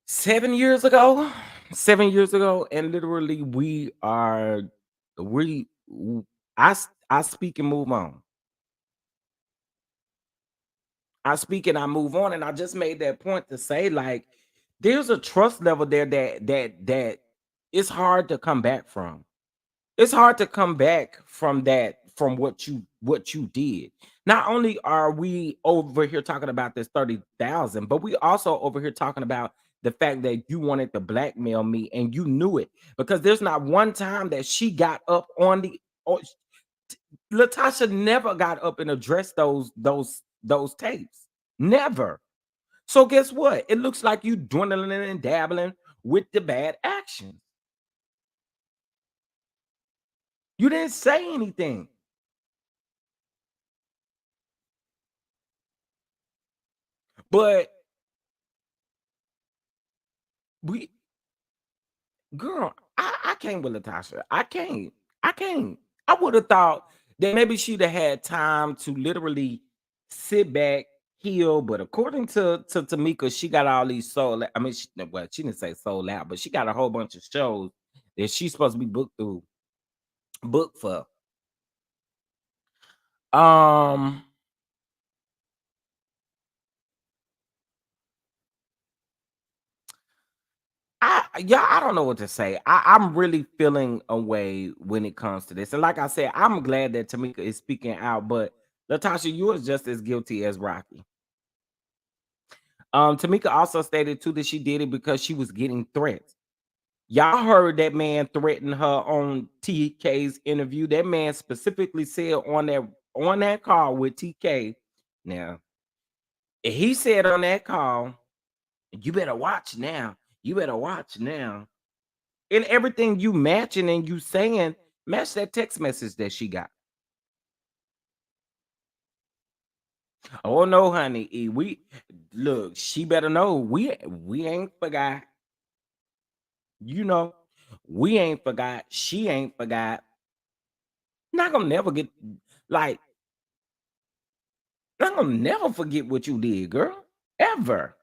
7 years ago. 7 years ago, and literally we I speak and move on. I speak and I move on, and I just made that point to say, like, there's a trust level there that it's hard to come back from. It's hard to come back from that, from what you did. Not only are we over here talking about this 30,000, but we also over here talking about the fact that you wanted to blackmail me and you knew it, because there's not one time that she got up on the or Latasha never got up and addressed those tapes. Never. So guess what? It looks like you dwindling and dabbling with the bad actions. You didn't say anything. But we girl, I can't with Latasha. I can't. I can't. I would have thought that maybe she'd have had time to literally sit back, heal. But according to Tamika, she got all these sold. I mean, well, she didn't say sold out, but she got a whole bunch of shows that she's supposed to be booked for. Um, I don't know what to say. I'm really feeling a way when it comes to this. And like I said, I'm glad that Tamika is speaking out, but Latasha, you are just as guilty as Rocky. Tamika also stated too that she did it because she was getting threats. Y'all heard that man threaten her on TK's interview. That man specifically said on that call with TK. Now, he said on that call, you better watch now. You better watch now. And everything you matching and you saying, match that text message that she got. Oh no, honey. We look, she better know we ain't forgot. You know, we ain't forgot. She ain't forgot. Not gonna never get like not gonna never forget what you did, girl. Ever.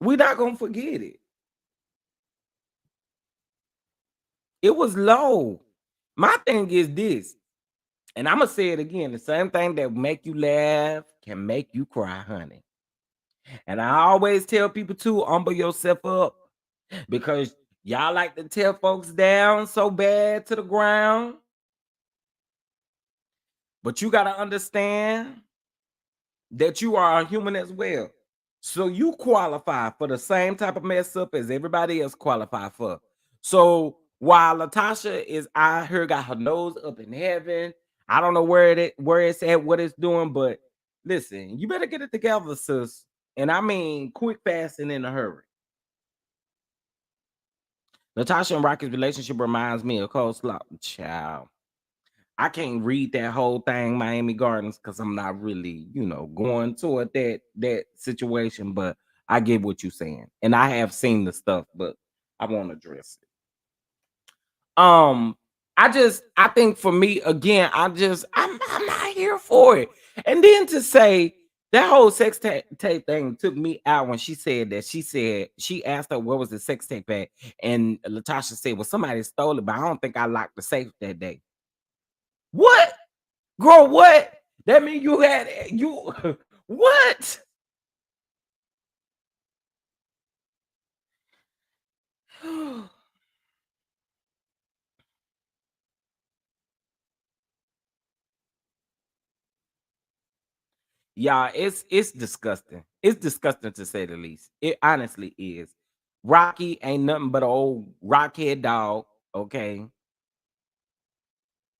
We not gonna forget it. It was low. My thing is this, and I'm gonna say it again: the same thing that make you laugh can make you cry, honey. And I always tell people to humble yourself up because y'all like to tear folks down so bad to the ground. But you gotta understand that you are a human as well. So you qualify for the same type of mess up as everybody else qualify for. So while Latasha is out here got her nose up in heaven, I don't know where it's at, what it's doing, but listen, you better get it together, sis. And I mean quick, fast, and in a hurry. Latasha and Rocky's relationship reminds me of coleslaw. Child. I can't read that whole thing, Miami Gardens, because I'm not really, going toward that situation. But I get what you're saying, and I have seen the stuff, but I won't address it. Um, I think for me again, I'm not here for it. And then to say that whole tape thing took me out when she asked her what was the sex tape at, and Latasha said, "Well, somebody stole it, but I don't think I locked the safe that day." What? Girl, what? That mean you had you what? Yeah, it's disgusting. It's disgusting to say the least. It honestly is. Rocky ain't nothing but an old rockhead dog, okay?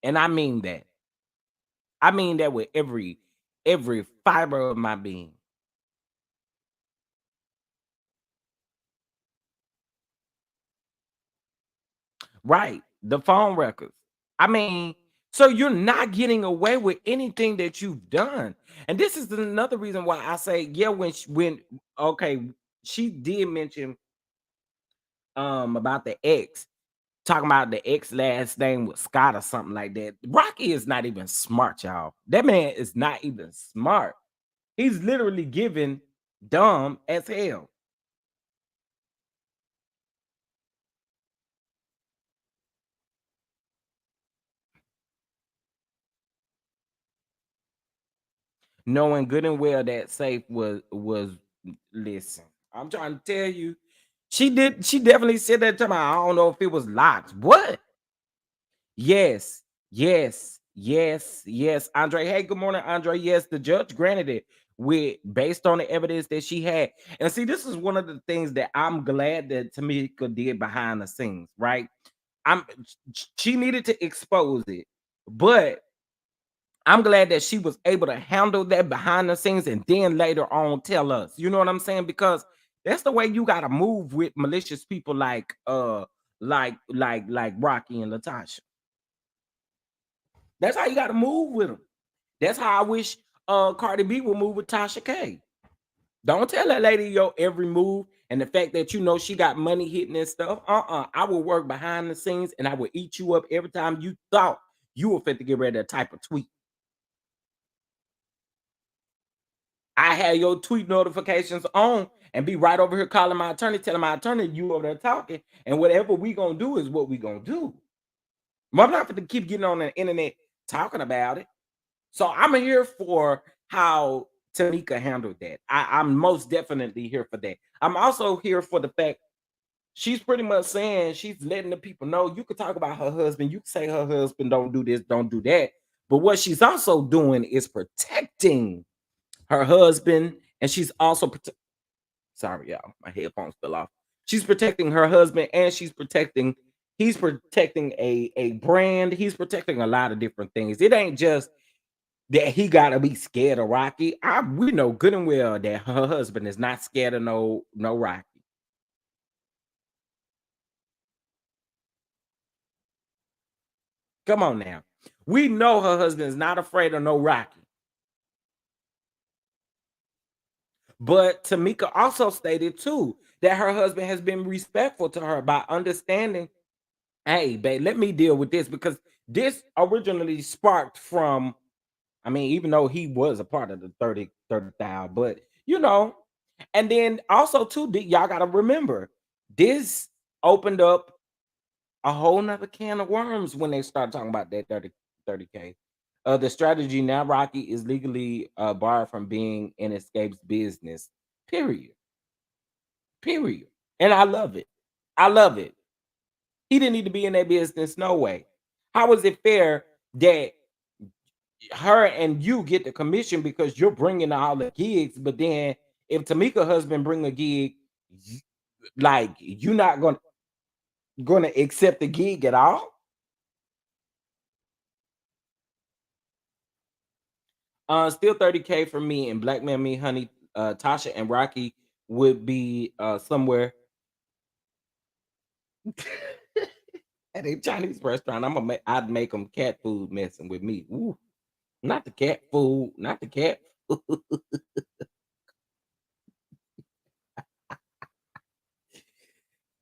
And I mean that. I mean that with every fiber of my being. Right. The phone records. I mean, so you're not getting away with anything that you've done. And this is another reason why I say, yeah, when okay, she did mention about the ex, talking about the ex last name was Scott or something like that. Rocky is not even smart, y'all. That man is not even smart. He's literally giving dumb as hell. Knowing good and well that safe was listen. I'm trying to tell you, she definitely said that to me. I don't know if it was locked. What? Yes, yes, Andre. Hey, good morning, Andre. Yes, the judge granted it with based on the evidence that she had. And see, this is one of the things that I'm glad that Tamika did behind the scenes, right? I'm she needed to expose it, but I'm glad that she was able to handle that behind the scenes and then later on tell us. You know what I'm saying? Because that's the way you gotta move with malicious people like like Rocky and Latasha. That's how you gotta move with them. That's how I wish Cardi B would move with Tasha K. Don't tell that lady your every move and the fact that you know she got money hitting and stuff. I will work behind the scenes and I will eat you up every time you thought you were fit to get ready to type a tweet. I had your tweet notifications on and be right over here calling my attorney, telling my attorney you over there talking, and whatever we gonna do is what we gonna do. But I'm not gonna keep getting on the internet talking about it. So I'm here for how Tamika handled that. I'm most definitely here for that. I'm also here for the fact she's pretty much saying she's letting the people know you could talk about her husband, you can say her husband don't do this, don't do that. But what she's also doing is protecting her husband, and she's also sorry, y'all, my headphones fell off. She's protecting her husband, and he's protecting a brand. He's protecting a lot of different things. It ain't just that he gotta be scared of Rocky. We know good and well that her husband is not scared of no Rocky. Come on now. We know her husband is not afraid of no Rocky. But Tamika also stated too that her husband has been respectful to her by understanding, hey, babe, let me deal with this because this originally sparked from, I mean, even though he was a part of the 30 thou, but and then also too, y'all gotta remember this opened up a whole nother can of worms when they start talking about that 30K. The strategy now, Rocky is legally barred from being in Escape's business. Period. Period. And I love it. I love it. He didn't need to be in that business, no way. How is it fair that her and you get the commission because you're bringing all the gigs, but then if Tamika husband bring a gig, y- like you're not gonna accept the gig at all? Still 30K for me and Blackmail Me, Honey, Tasha and Rocky would be somewhere at a Chinese restaurant. I'd make them cat food messing with me. Ooh, not the cat food, not the cat.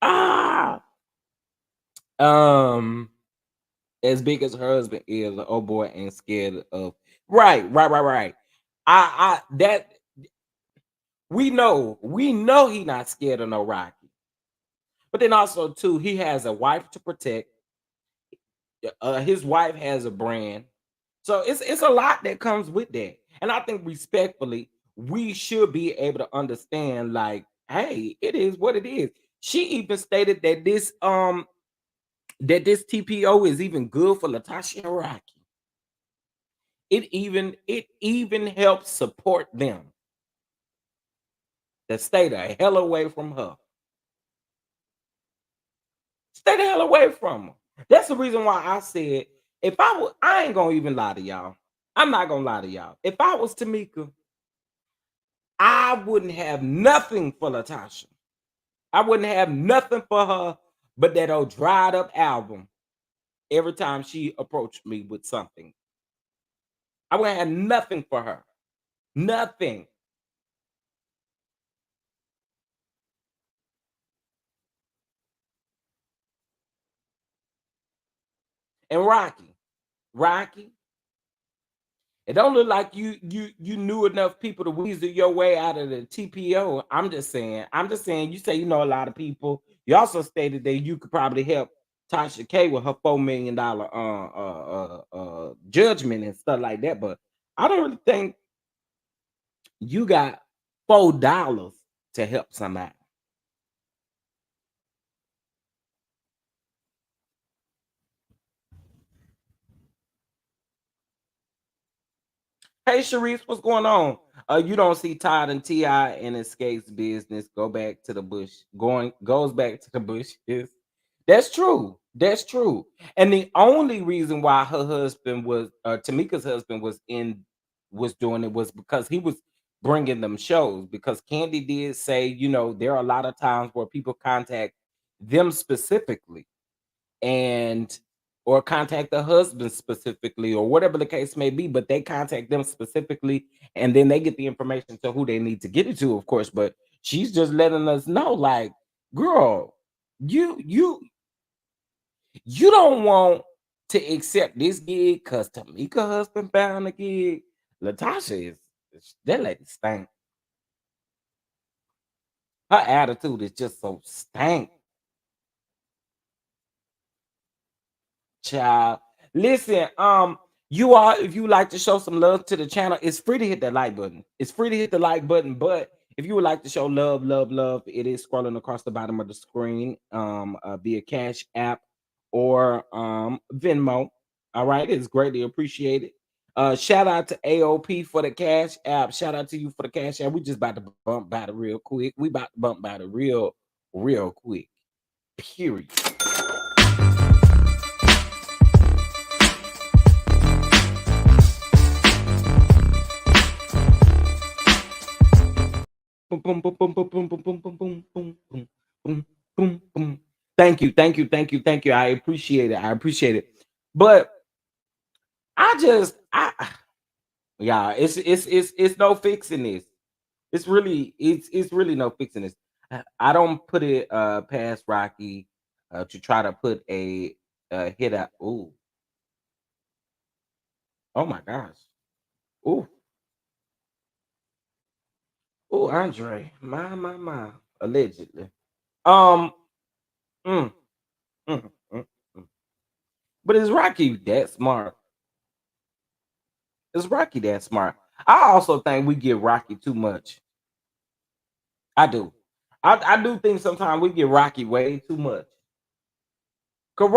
ah, um, as big as her husband is, oh boy, ain't scared of. Right. I that we know he not scared of no Rocky, but then also too, he has a wife to protect. His wife has a brand. So it's a lot that comes with that. And I think respectfully, we should be able to understand, like, hey, it is what it is. She even stated that this TPO is even good for Latasha and Rocky. It even helps support them to stay the hell away from her. Stay the hell away from her. That's the reason why I said if I ain't gonna even lie to y'all. I'm not gonna lie to y'all. If I was Tamika, I wouldn't have nothing for Latasha. I wouldn't have nothing for her but that old dried up album every time she approached me with something. I wouldn't have nothing for her. Nothing. And Rocky, it don't look like you knew enough people to weasel your way out of the TPO. I'm just saying. You say you know a lot of people. You also stated that you could probably help Tasha K with her $4 million judgment and stuff like that. But I don't really think you got $4 to help somebody. Hey Sharice, what's going on? You don't see Todd and Ti in Escape's business. Go back to the bush. Goes back to the bushes. That's true. That's true. And the only reason why her husband was Tamika's husband was doing it was because he was bringing them shows. Because Candy did say, there are a lot of times where people contact them specifically and or contact the husband specifically or whatever the case may be, but they contact them specifically and then they get the information to who they need to get it to, of course. But she's just letting us know, like, girl, you don't want to accept this gig because Tamika husband found a gig. Latasha that lady stank. Her attitude is just so stank. Child. Listen, you all, if you like to show some love to the channel, it's free to hit that like button. It's free to hit the like button, but if you would like to show love, it is scrolling across the bottom of the screen, via Cash App or Venmo. All right, it's greatly appreciated. Shout out to AOP for the Cash App. Shout out to you for the Cash App. We just about to bump by the real quick. We about to bump by the real quick. Period. Boom, boom, boom, boom, boom, boom, boom, boom, boom, boom, boom, boom, boom, boom, boom. Thank you, thank you, thank you, thank you. I appreciate it. I appreciate it. But I yeah, it's no fixing this. It's really no fixing this. I don't put it past Rocky to try to put a hit out. Ooh, oh my gosh. Ooh, ooh, Andre. My. Allegedly. Um, mm, mm, mm, mm. But is Rocky that smart? Is Rocky that smart? I also think we give Rocky too much. I do. I do think sometimes we give Rocky way too much. Cause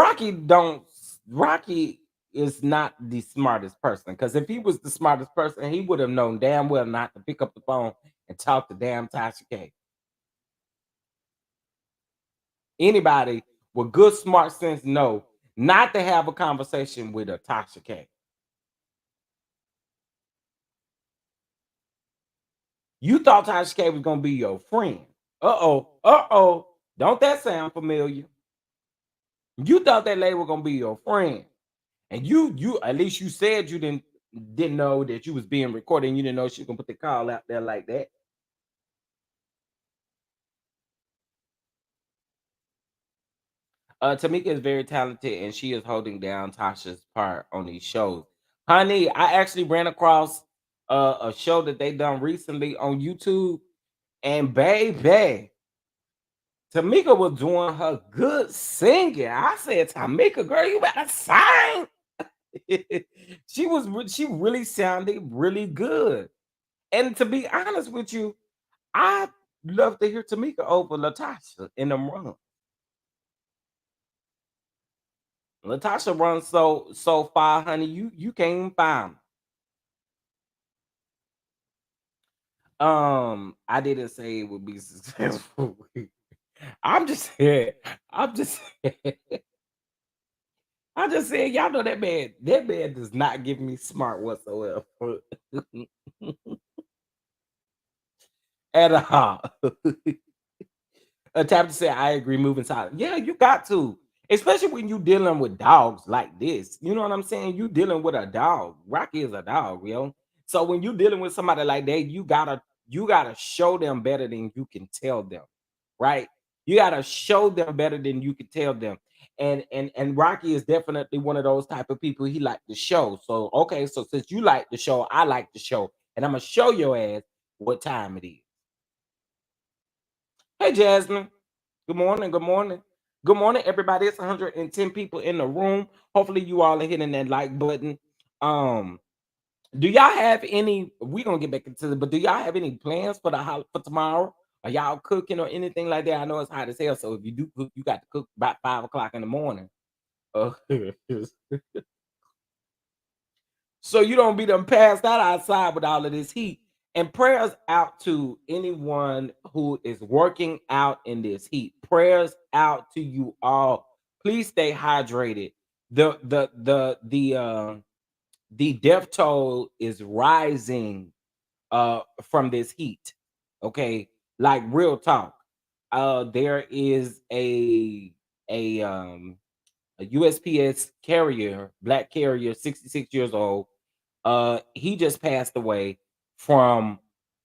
Rocky is not the smartest person. Cause if he was the smartest person, he would have known damn well not to pick up the phone and talk to damn Tasha K. Anybody with good smart sense know not to have a conversation with a Tasha K. You thought Tasha K was gonna be your friend. Uh-oh, uh-oh. Don't that sound familiar? You thought that lady was gonna be your friend. And you at least you said you didn't know that you was being recorded and you didn't know she was gonna put the call out there like that. Tamika is very talented and she is holding down Tasha's part on these shows. Honey, I actually ran across a show that they done recently on YouTube, and baby, Tamika was doing her good singing. I said, Tamika, girl, you better sing. She really sounded really good. And to be honest with you, I love to hear Tamika over Latasha in them run. Latasha runs so far, honey. You can't even find 'em. I didn't say it would be successful. I'm just saying. I'm just. I just said y'all know that man. That man does not give me smart whatsoever at all. Tap to say I agree. Moving silent. Yeah, you got to, especially when you dealing with dogs like this. You know what I'm saying? You dealing with a dog. Rocky is a dog, yo. So when you dealing with somebody like that, you gotta show them better than you can tell them, right? You gotta show them better than you can tell them. And Rocky is definitely one of those type of people. He like the show. So okay, so since you like the show, I like the show, and I'm gonna show your ass what time it is. Hey, Jasmine. Good morning. Good morning. Good morning, everybody. It's 110 people in the room. Hopefully, you all are hitting that like button. Um, do y'all have any? We gonna get back into it, but do y'all have any plans for for tomorrow? Are y'all cooking or anything like that? I know it's hot as hell, so if you do cook, you got to cook about 5 o'clock in the morning. Uh, so you don't be done passed out outside with all of this heat. And prayers out to anyone who is working out in this heat. Prayers out to you all. Please stay hydrated. The death toll is rising from this heat. Okay, like real talk. There is a USPS carrier, black carrier, 66 years old. He just passed away from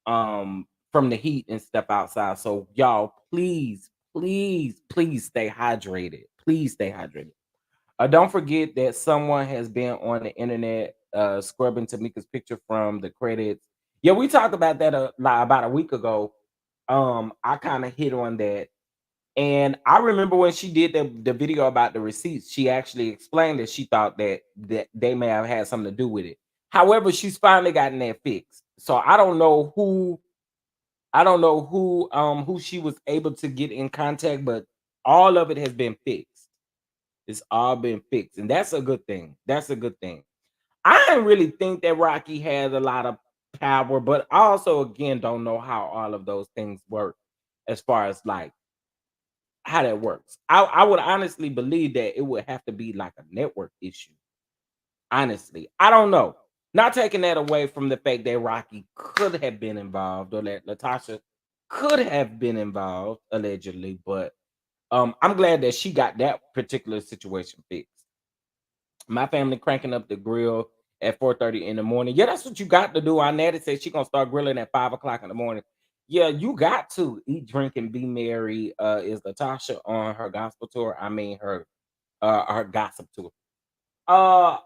from the heat and stuff outside. So y'all, please, please, please stay hydrated. Please stay hydrated. Don't forget that someone has been on the internet scrubbing Tamika's picture from the credits. Yeah, we talked about that like about a week ago. I kind of hit on that, and I remember when she did the video about the receipts, she actually explained that she thought that they may have had something to do with it. However, she's finally gotten that fixed. So I don't know who she was able to get in contact, but all of it has been fixed. It's all been fixed, and that's a good thing. That's a good thing. I didn't really think that Rocky has a lot of power, but I also again don't know how all of those things work as far as like how that works. I would honestly believe that it would have to be like a network issue. Honestly, I don't know. Not taking that away from the fact that Rocky could have been involved or that Latasha. could have been involved allegedly, but I'm glad that she got that particular situation fixed. My family cranking up the grill at 4:30 in the morning. Yeah, that's what you got to do. Our Natty said she gonna start grilling at 5 o'clock in the morning. Yeah, you got to eat, drink, and be merry. Is Latasha on her gospel tour? I mean her gossip tour. Uh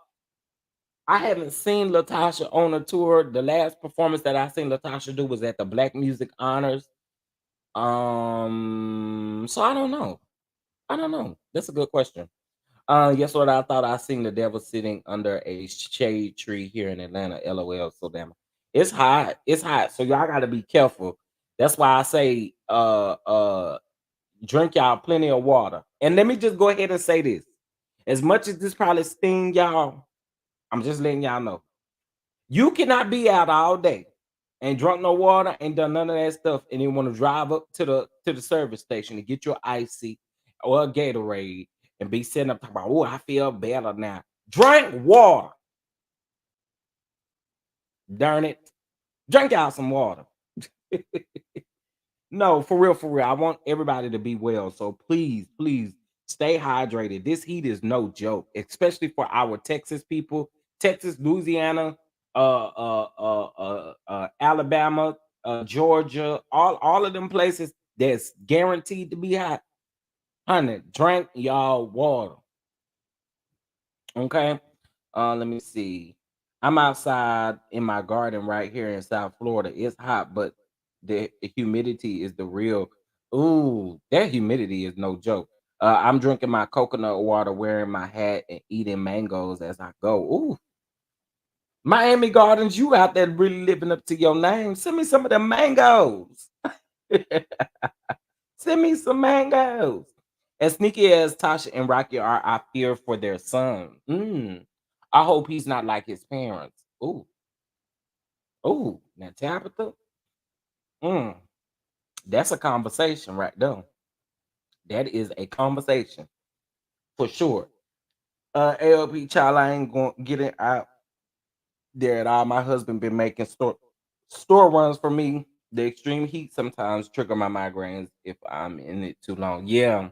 I haven't seen Latasha on a tour. The last performance that I seen Latasha do was at the Black Music Honors. So I don't know. I don't know. That's a good question. Guess what? I thought I seen the devil sitting under a shade tree here in Atlanta. LOL. So damn, it's hot. It's hot. So y'all got to be careful. That's why I say, drink y'all plenty of water. And let me just go ahead and say this: as much as this probably sting y'all, I'm just letting y'all know you cannot be out all day and drunk no water, and done none of that stuff, and then want to drive up to the service station to get your icy or a Gatorade and be sitting up talking about, oh, I feel better now. Drink water, darn it. Drink out some water. No, for real, for real. I want everybody to be well. So please, please stay hydrated. This heat is no joke, especially for our Texas people, Texas, Louisiana, Alabama, Georgia, all of them places that's guaranteed to be hot. Honey, drink y'all water. Okay. Let me see. I'm outside in my garden right here in South Florida. It's hot, but the humidity is the real. Ooh, that humidity is no joke. I'm drinking my coconut water, wearing my hat, and eating mangoes as I go. Ooh, Miami Gardens, you out there really living up to your name. Send me some of the mangoes. Send me some mangoes. As sneaky as Tasha and Rocky are, I fear for their son. I hope he's not like his parents. Ooh, ooh. Now Tabitha, mm, that's a conversation right there. That is a conversation for sure. ALP child, I ain't gonna get it out there at all. My husband been making store runs for me. The extreme heat sometimes trigger my migraines if I'm in it too long. Yeah,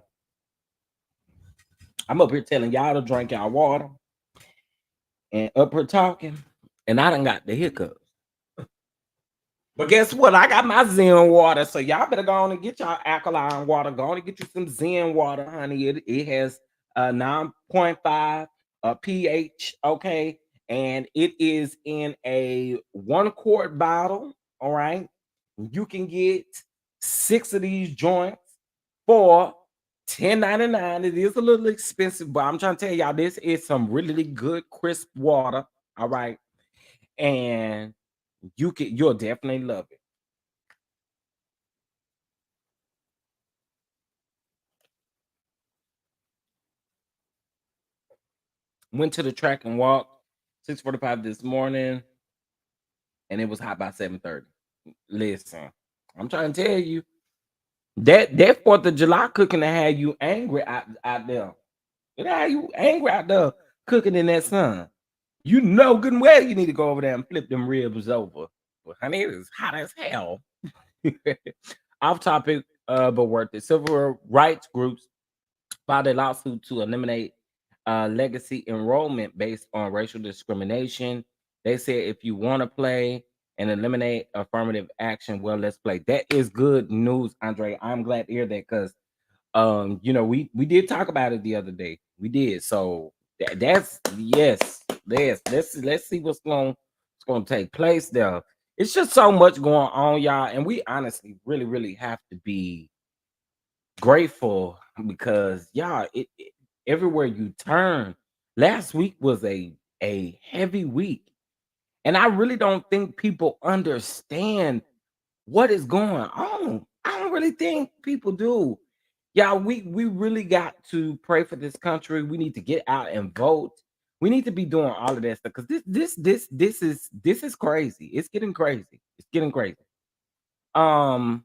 I'm up here telling y'all to drink y'all water and up here talking, and I done got the hiccups. But guess what? I got my Zen water, so y'all better go on and get y'all alkaline water. Go on and get you some Zen water, honey. It has a 9.5 pH, okay, and it is in a 1 quart bottle. All right, you can get 6 of these joints for 10.99. It is a little expensive, but I'm trying to tell y'all this is some really good crisp water. All right, and you'll definitely love it. Went to the track and walk 6:45 this morning, and it was hot by 7:30. Listen, I'm trying to tell you that 4th of July cooking to have you angry out there. It have you angry out there cooking in that sun. You know good and well you need to go over there and flip them ribs over. But honey, it is hot as hell. Off topic, but worth it. Civil rights groups filed a lawsuit to eliminate legacy enrollment based on racial discrimination. They said if you want to play and eliminate affirmative action, well, let's play. That is good news, Andre. I'm glad to hear that because we did talk about it the other day. We did. So that's yes, yes. Let's see what's going to take place there. It's just so much going on, y'all, and we honestly really, really have to be grateful because y'all, everywhere you turn. Last week was a heavy week, and I really don't think people understand what is going on. I don't really think people do. Yeah, we really got to pray for this country. We need to get out and vote. We need to be doing all of that stuff because this is crazy. It's getting crazy. It's getting crazy. Um,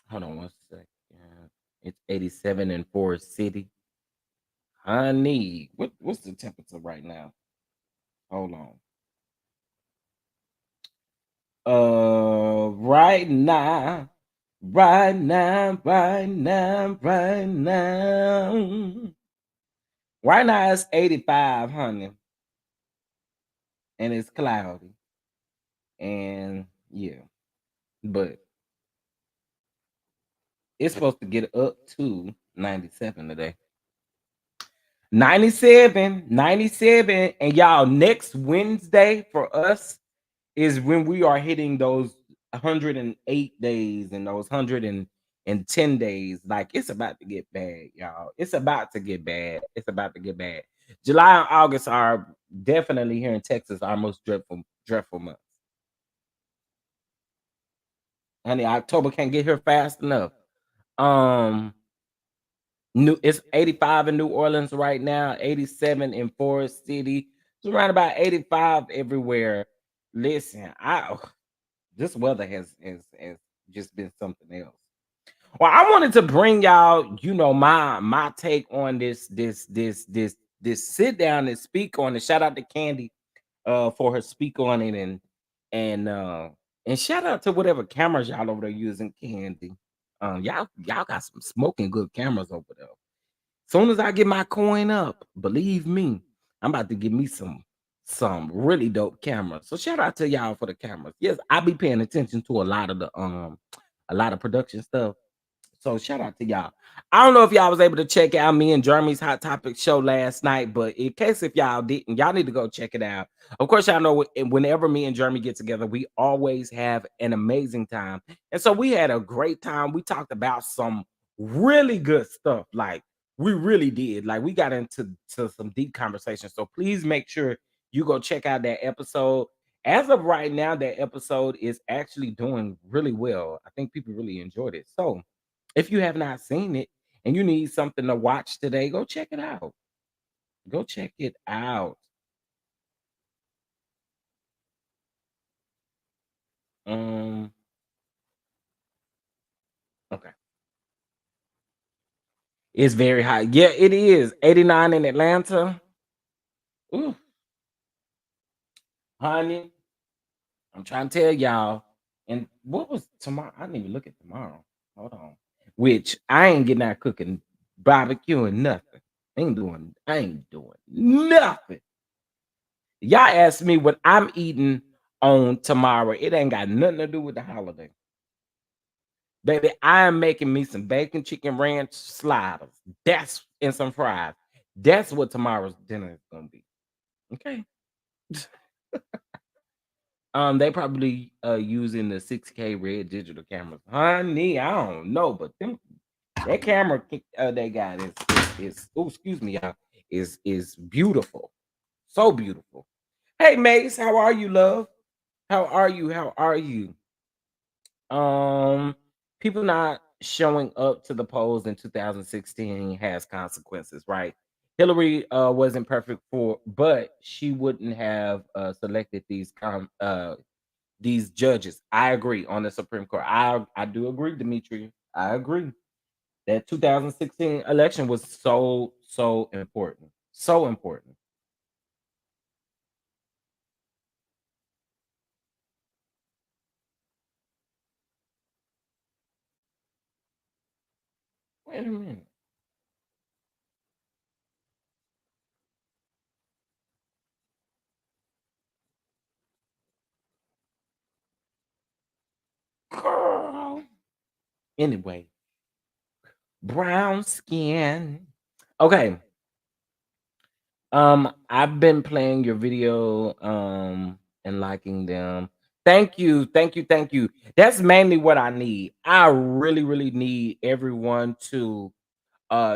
Hold on one second. It's 87 in Forest City. Honey, what's the temperature right now? Hold on. Right now, right now, right now, right now. Right now it's 85, honey, and it's cloudy. And yeah, but it's supposed to get up to 97 today. 97, 97. And y'all, next Wednesday for us is when we are hitting those 108 days and those 110 days. Like it's about to get bad, y'all. It's about to get bad. It's about to get bad. July and August are definitely here in Texas our most dreadful months. Honey, October can't get here fast enough. Um, New it's 85 in New Orleans right now, 87 in Forest City. It's around about 85 everywhere. Listen, this weather has just been something else. Well, I wanted to bring y'all, my take on this sit down and speak on it. Shout out to Candy for her speak on it and and shout out to whatever cameras y'all over there using, Candy. Y'all got some smoking good cameras over there. Soon as I get my coin up, believe me, I'm about to get me some really dope cameras. So shout out to y'all for the cameras. Yes, I be paying attention to a lot of production stuff. So shout out to y'all. I don't know if y'all was able to check out me and Jeremy's Hot Topic show last night, but in case if y'all didn't, y'all need to go check it out. Of course, y'all know whenever me and Jeremy get together, we always have an amazing time. And so we had a great time. We talked about some really good stuff. Like we really did. Like we got into some deep conversations. So please make sure you go check out that episode. As of right now, that episode is actually doing really well. I think people really enjoyed it. So if you have not seen it and you need something to watch today, go check it out. Go check it out. Um, okay. It's very high. Yeah, it is. 89 in Atlanta. Ooh, honey, I'm trying to tell y'all. And what was tomorrow? I didn't even look at tomorrow. Hold on. Which I ain't getting out cooking, barbecuing, nothing. I ain't doing nothing. Y'all ask me what I'm eating on tomorrow. It ain't got nothing to do with the holiday. Baby, I am making me some bacon chicken ranch sliders. That's and some fries. That's what tomorrow's dinner is gonna be. Okay. They probably using the 6K red digital cameras. Honey, I don't know, but that camera they got is oh excuse me, y'all, is beautiful. So beautiful. Hey Mace, how are you, love? How are you? How are you? Um, People not showing up to the polls in 2016 has consequences, right? Hillary wasn't perfect for, but she wouldn't have selected these judges. I agree on the Supreme Court. I do agree, Dimitri. I agree that 2016 election was so important, so important. Wait a minute, girl. Anyway, brown skin. Okay, I've been playing your video, and liking them. Thank you, thank you, thank you. That's mainly what I need. I really, really need everyone to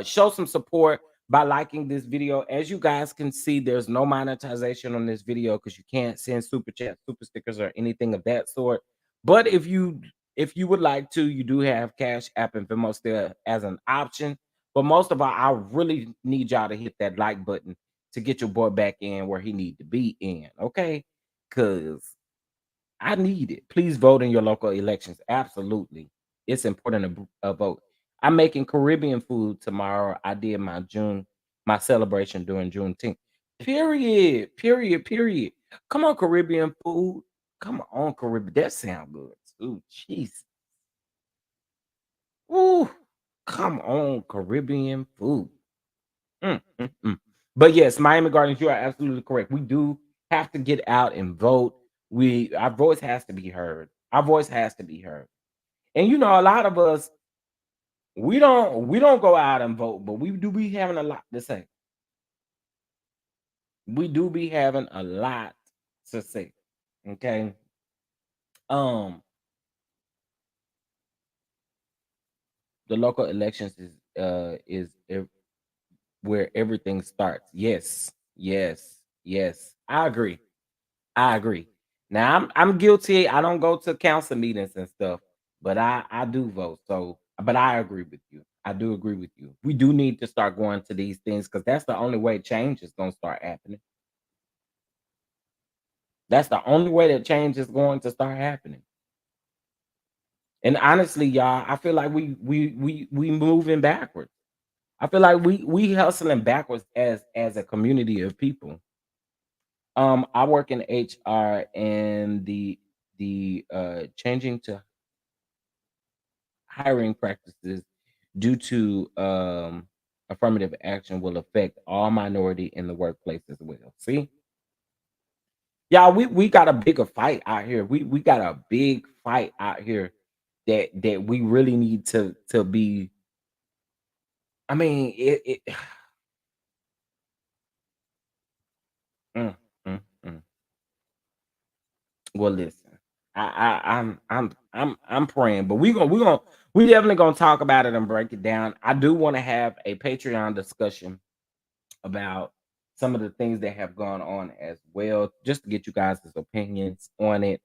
show some support by liking this video. As you guys can see, there's no monetization on this video because you can't send super chat, super stickers, or anything of that sort. But if you would like to, you do have Cash App and Venmo still as an option. But most of all, I really need y'all to hit that like button to get your boy back in where he need to be in. Okay, because I need it. Please vote in your local elections. Absolutely. It's important to vote. I'm making Caribbean food tomorrow. I did my celebration during Juneteenth. Period. Period. Period. Come on, Caribbean food. Come on, Caribbean. That sound good. Ooh, jeez. Ooh, come on, Caribbean food. Mm. But yes, Miami Gardens, you are absolutely correct. We do have to get out and vote. Our voice has to be heard. Our voice has to be heard. And you know, a lot of us we don't go out and vote, but we do be having a lot to say. We do be having a lot to say. Okay. Um, the local elections is where everything starts. Yes, yes. I agree. I agree. Now I'm guilty. I don't go to council meetings and stuff, but I do vote. So, but I agree with you. I do agree with you. We do need to start going to these things because that's the only way change is gonna start happening. That's the only way that change is going to start happening. And honestly, y'all, I feel like we moving backwards. I feel like we hustling backwards as a community of people. I work in HR and the changing to hiring practices due to affirmative action will affect all minority in the workplace as well. See, y'all, we got a bigger fight out here. We got a big fight out here that we really need to be. I mean, it mm, mm. Well, listen, I'm praying, but we definitely gonna talk about it and break it down. I do want to have a Patreon discussion about some of the things that have gone on as well, just to get you guys' opinions on it.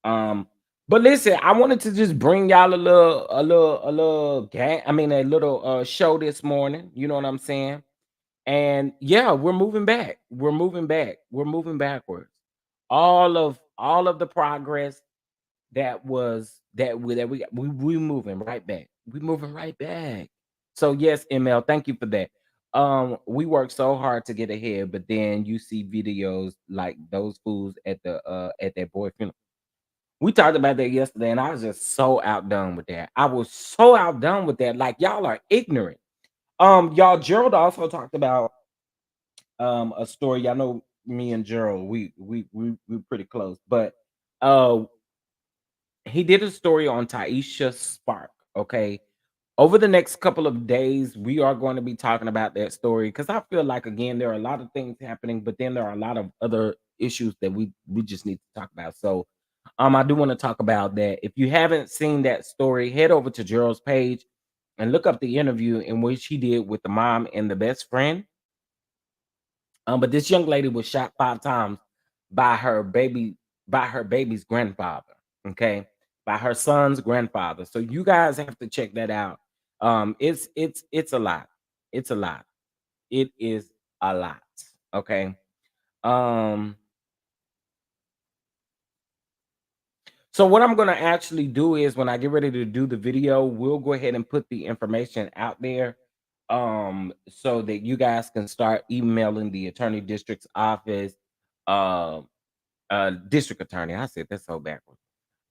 Um, but listen, I wanted to just bring y'all a little game. I mean, a little show this morning. You know what I'm saying? And yeah, we're moving back. We're moving back. We're moving backwards. All of the progress that we moving right back. We moving right back. So yes, ML, thank you for that. We work so hard to get ahead, but then you see videos like those fools at that boy funeral. We talked about that yesterday, and I was just so outdone with that. I was so outdone with that. Like y'all are ignorant. Y'all, Gerald also talked about a story. Y'all know me and Gerald, we pretty close, but uh he did a story on Taisha Spark. Okay. Over the next couple of days, we are going to be talking about that story because I feel like again there are a lot of things happening, but then there are a lot of other issues that we just need to talk about. So I do want to talk about that. If you haven't seen that story, head over to Gerald's page and look up the interview in which he did with the mom and the best friend. But this young lady was shot 5 times by her baby, by her baby's grandfather. Okay, by her son's grandfather. So you guys have to check that out. It's a lot. It's a lot. It is a lot. Okay. Um. So what I'm gonna actually do is when I get ready to do the video, we'll go ahead and put the information out there, so that you guys can start emailing the attorney district's office, um district attorney. I said that's so backwards.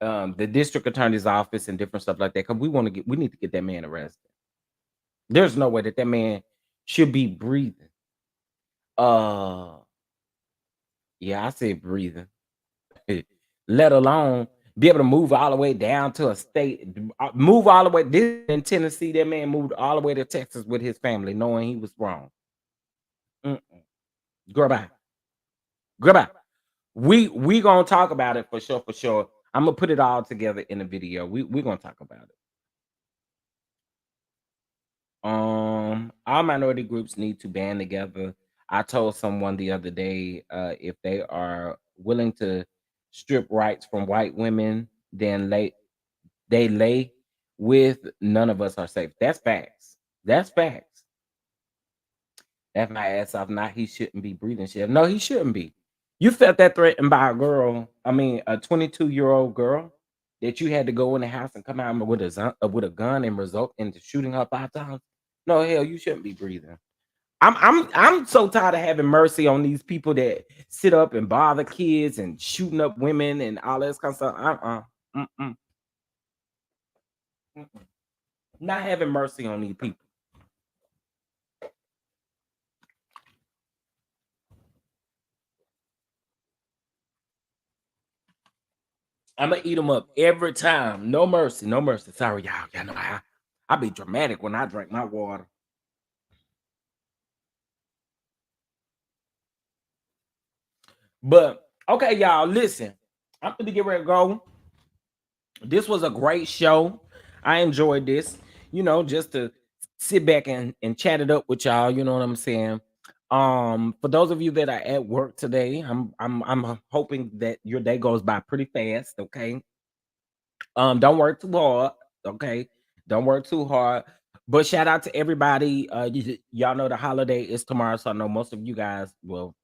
The district attorney's office and different stuff like that. Because we need to get that man arrested. There's no way that that man should be breathing. Uh, yeah, I said breathing. Let alone be able to move all the way down to a state, move all the way. This in Tennessee, that man moved all the way to Texas with his family, knowing he was wrong. Mm-mm. Girl, bye. Girl, bye. We gonna talk about it for sure, for sure. I'm gonna put it all together in a video. We gonna talk about it. All minority groups need to band together. I told someone the other day, if they are willing to strip rights from white women, then they lay with none of us are safe. That's facts. That's facts. That's my ass off. Not he shouldn't be breathing shit. No, he shouldn't be. You felt that threatened by a girl. I mean, a 22-year-old girl that you had to go in the house and come out with a gun and result into shooting her 5 times. No, hell, you shouldn't be breathing. I'm so tired of having mercy on these people that sit up and bother kids and shooting up women and all this kind of stuff. Mm-mm, mm-mm. Not having mercy on these people. I'm gonna eat them up every time. No mercy, no mercy. Sorry, y'all. Y'all know I be dramatic when I drink my water. But okay, y'all, listen. I'm gonna get ready to go. This was a great show. I enjoyed this. Just to sit back and chat it up with y'all. You know what I'm saying? For those of you that are at work today, I'm hoping that your day goes by pretty fast. Okay. Don't work too hard. Okay. Don't work too hard. But shout out to everybody. Y'all know the holiday is tomorrow, so I know most of you guys, well,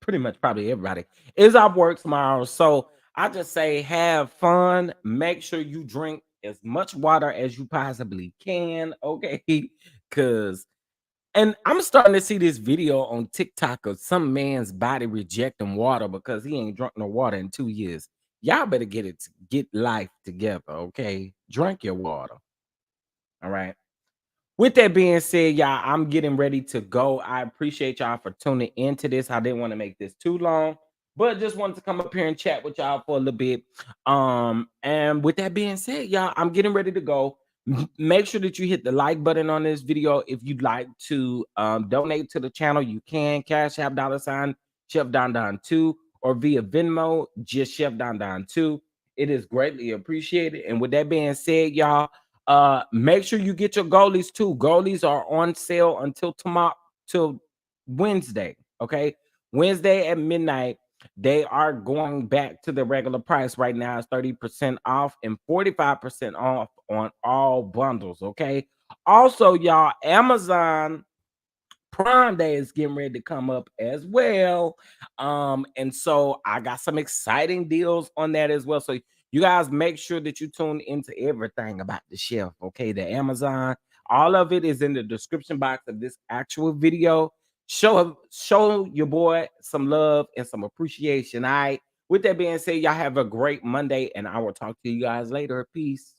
pretty much probably everybody is off work tomorrow. So I just say have fun. Make sure you drink as much water as you possibly can. Okay. Cause and I'm starting to see this video on TikTok of some man's body rejecting water because he ain't drunk no water in 2 years. Y'all better get life together. Okay. Drink your water. All right. With that being said, y'all, I'm getting ready to go. I appreciate y'all for tuning into this. I didn't want to make this too long, but just wanted to come up here and chat with y'all for a little bit. And with that being said, y'all, I'm getting ready to go. Make sure that you hit the like button on this video. If you'd like to donate to the channel, you can. Cash App $ Chef Don Don 2 or via Venmo, just Chef Don Don 2. It is greatly appreciated. And with that being said, y'all, make sure you get your goalies too. Goalies are on sale until tomorrow, till Wednesday. Okay, Wednesday at midnight. They are going back to the regular price right now. It's 30% off and 45% off on all bundles. Okay. Also, y'all, Amazon Prime Day is getting ready to come up as well. And so I got some exciting deals on that as well. So you guys make sure that you tune into everything about the chef. Okay, the Amazon, all of it is in the description box of this actual video. Show your boy some love and some appreciation. All right. With that being said, y'all have a great Monday, and I will talk to you guys later. Peace.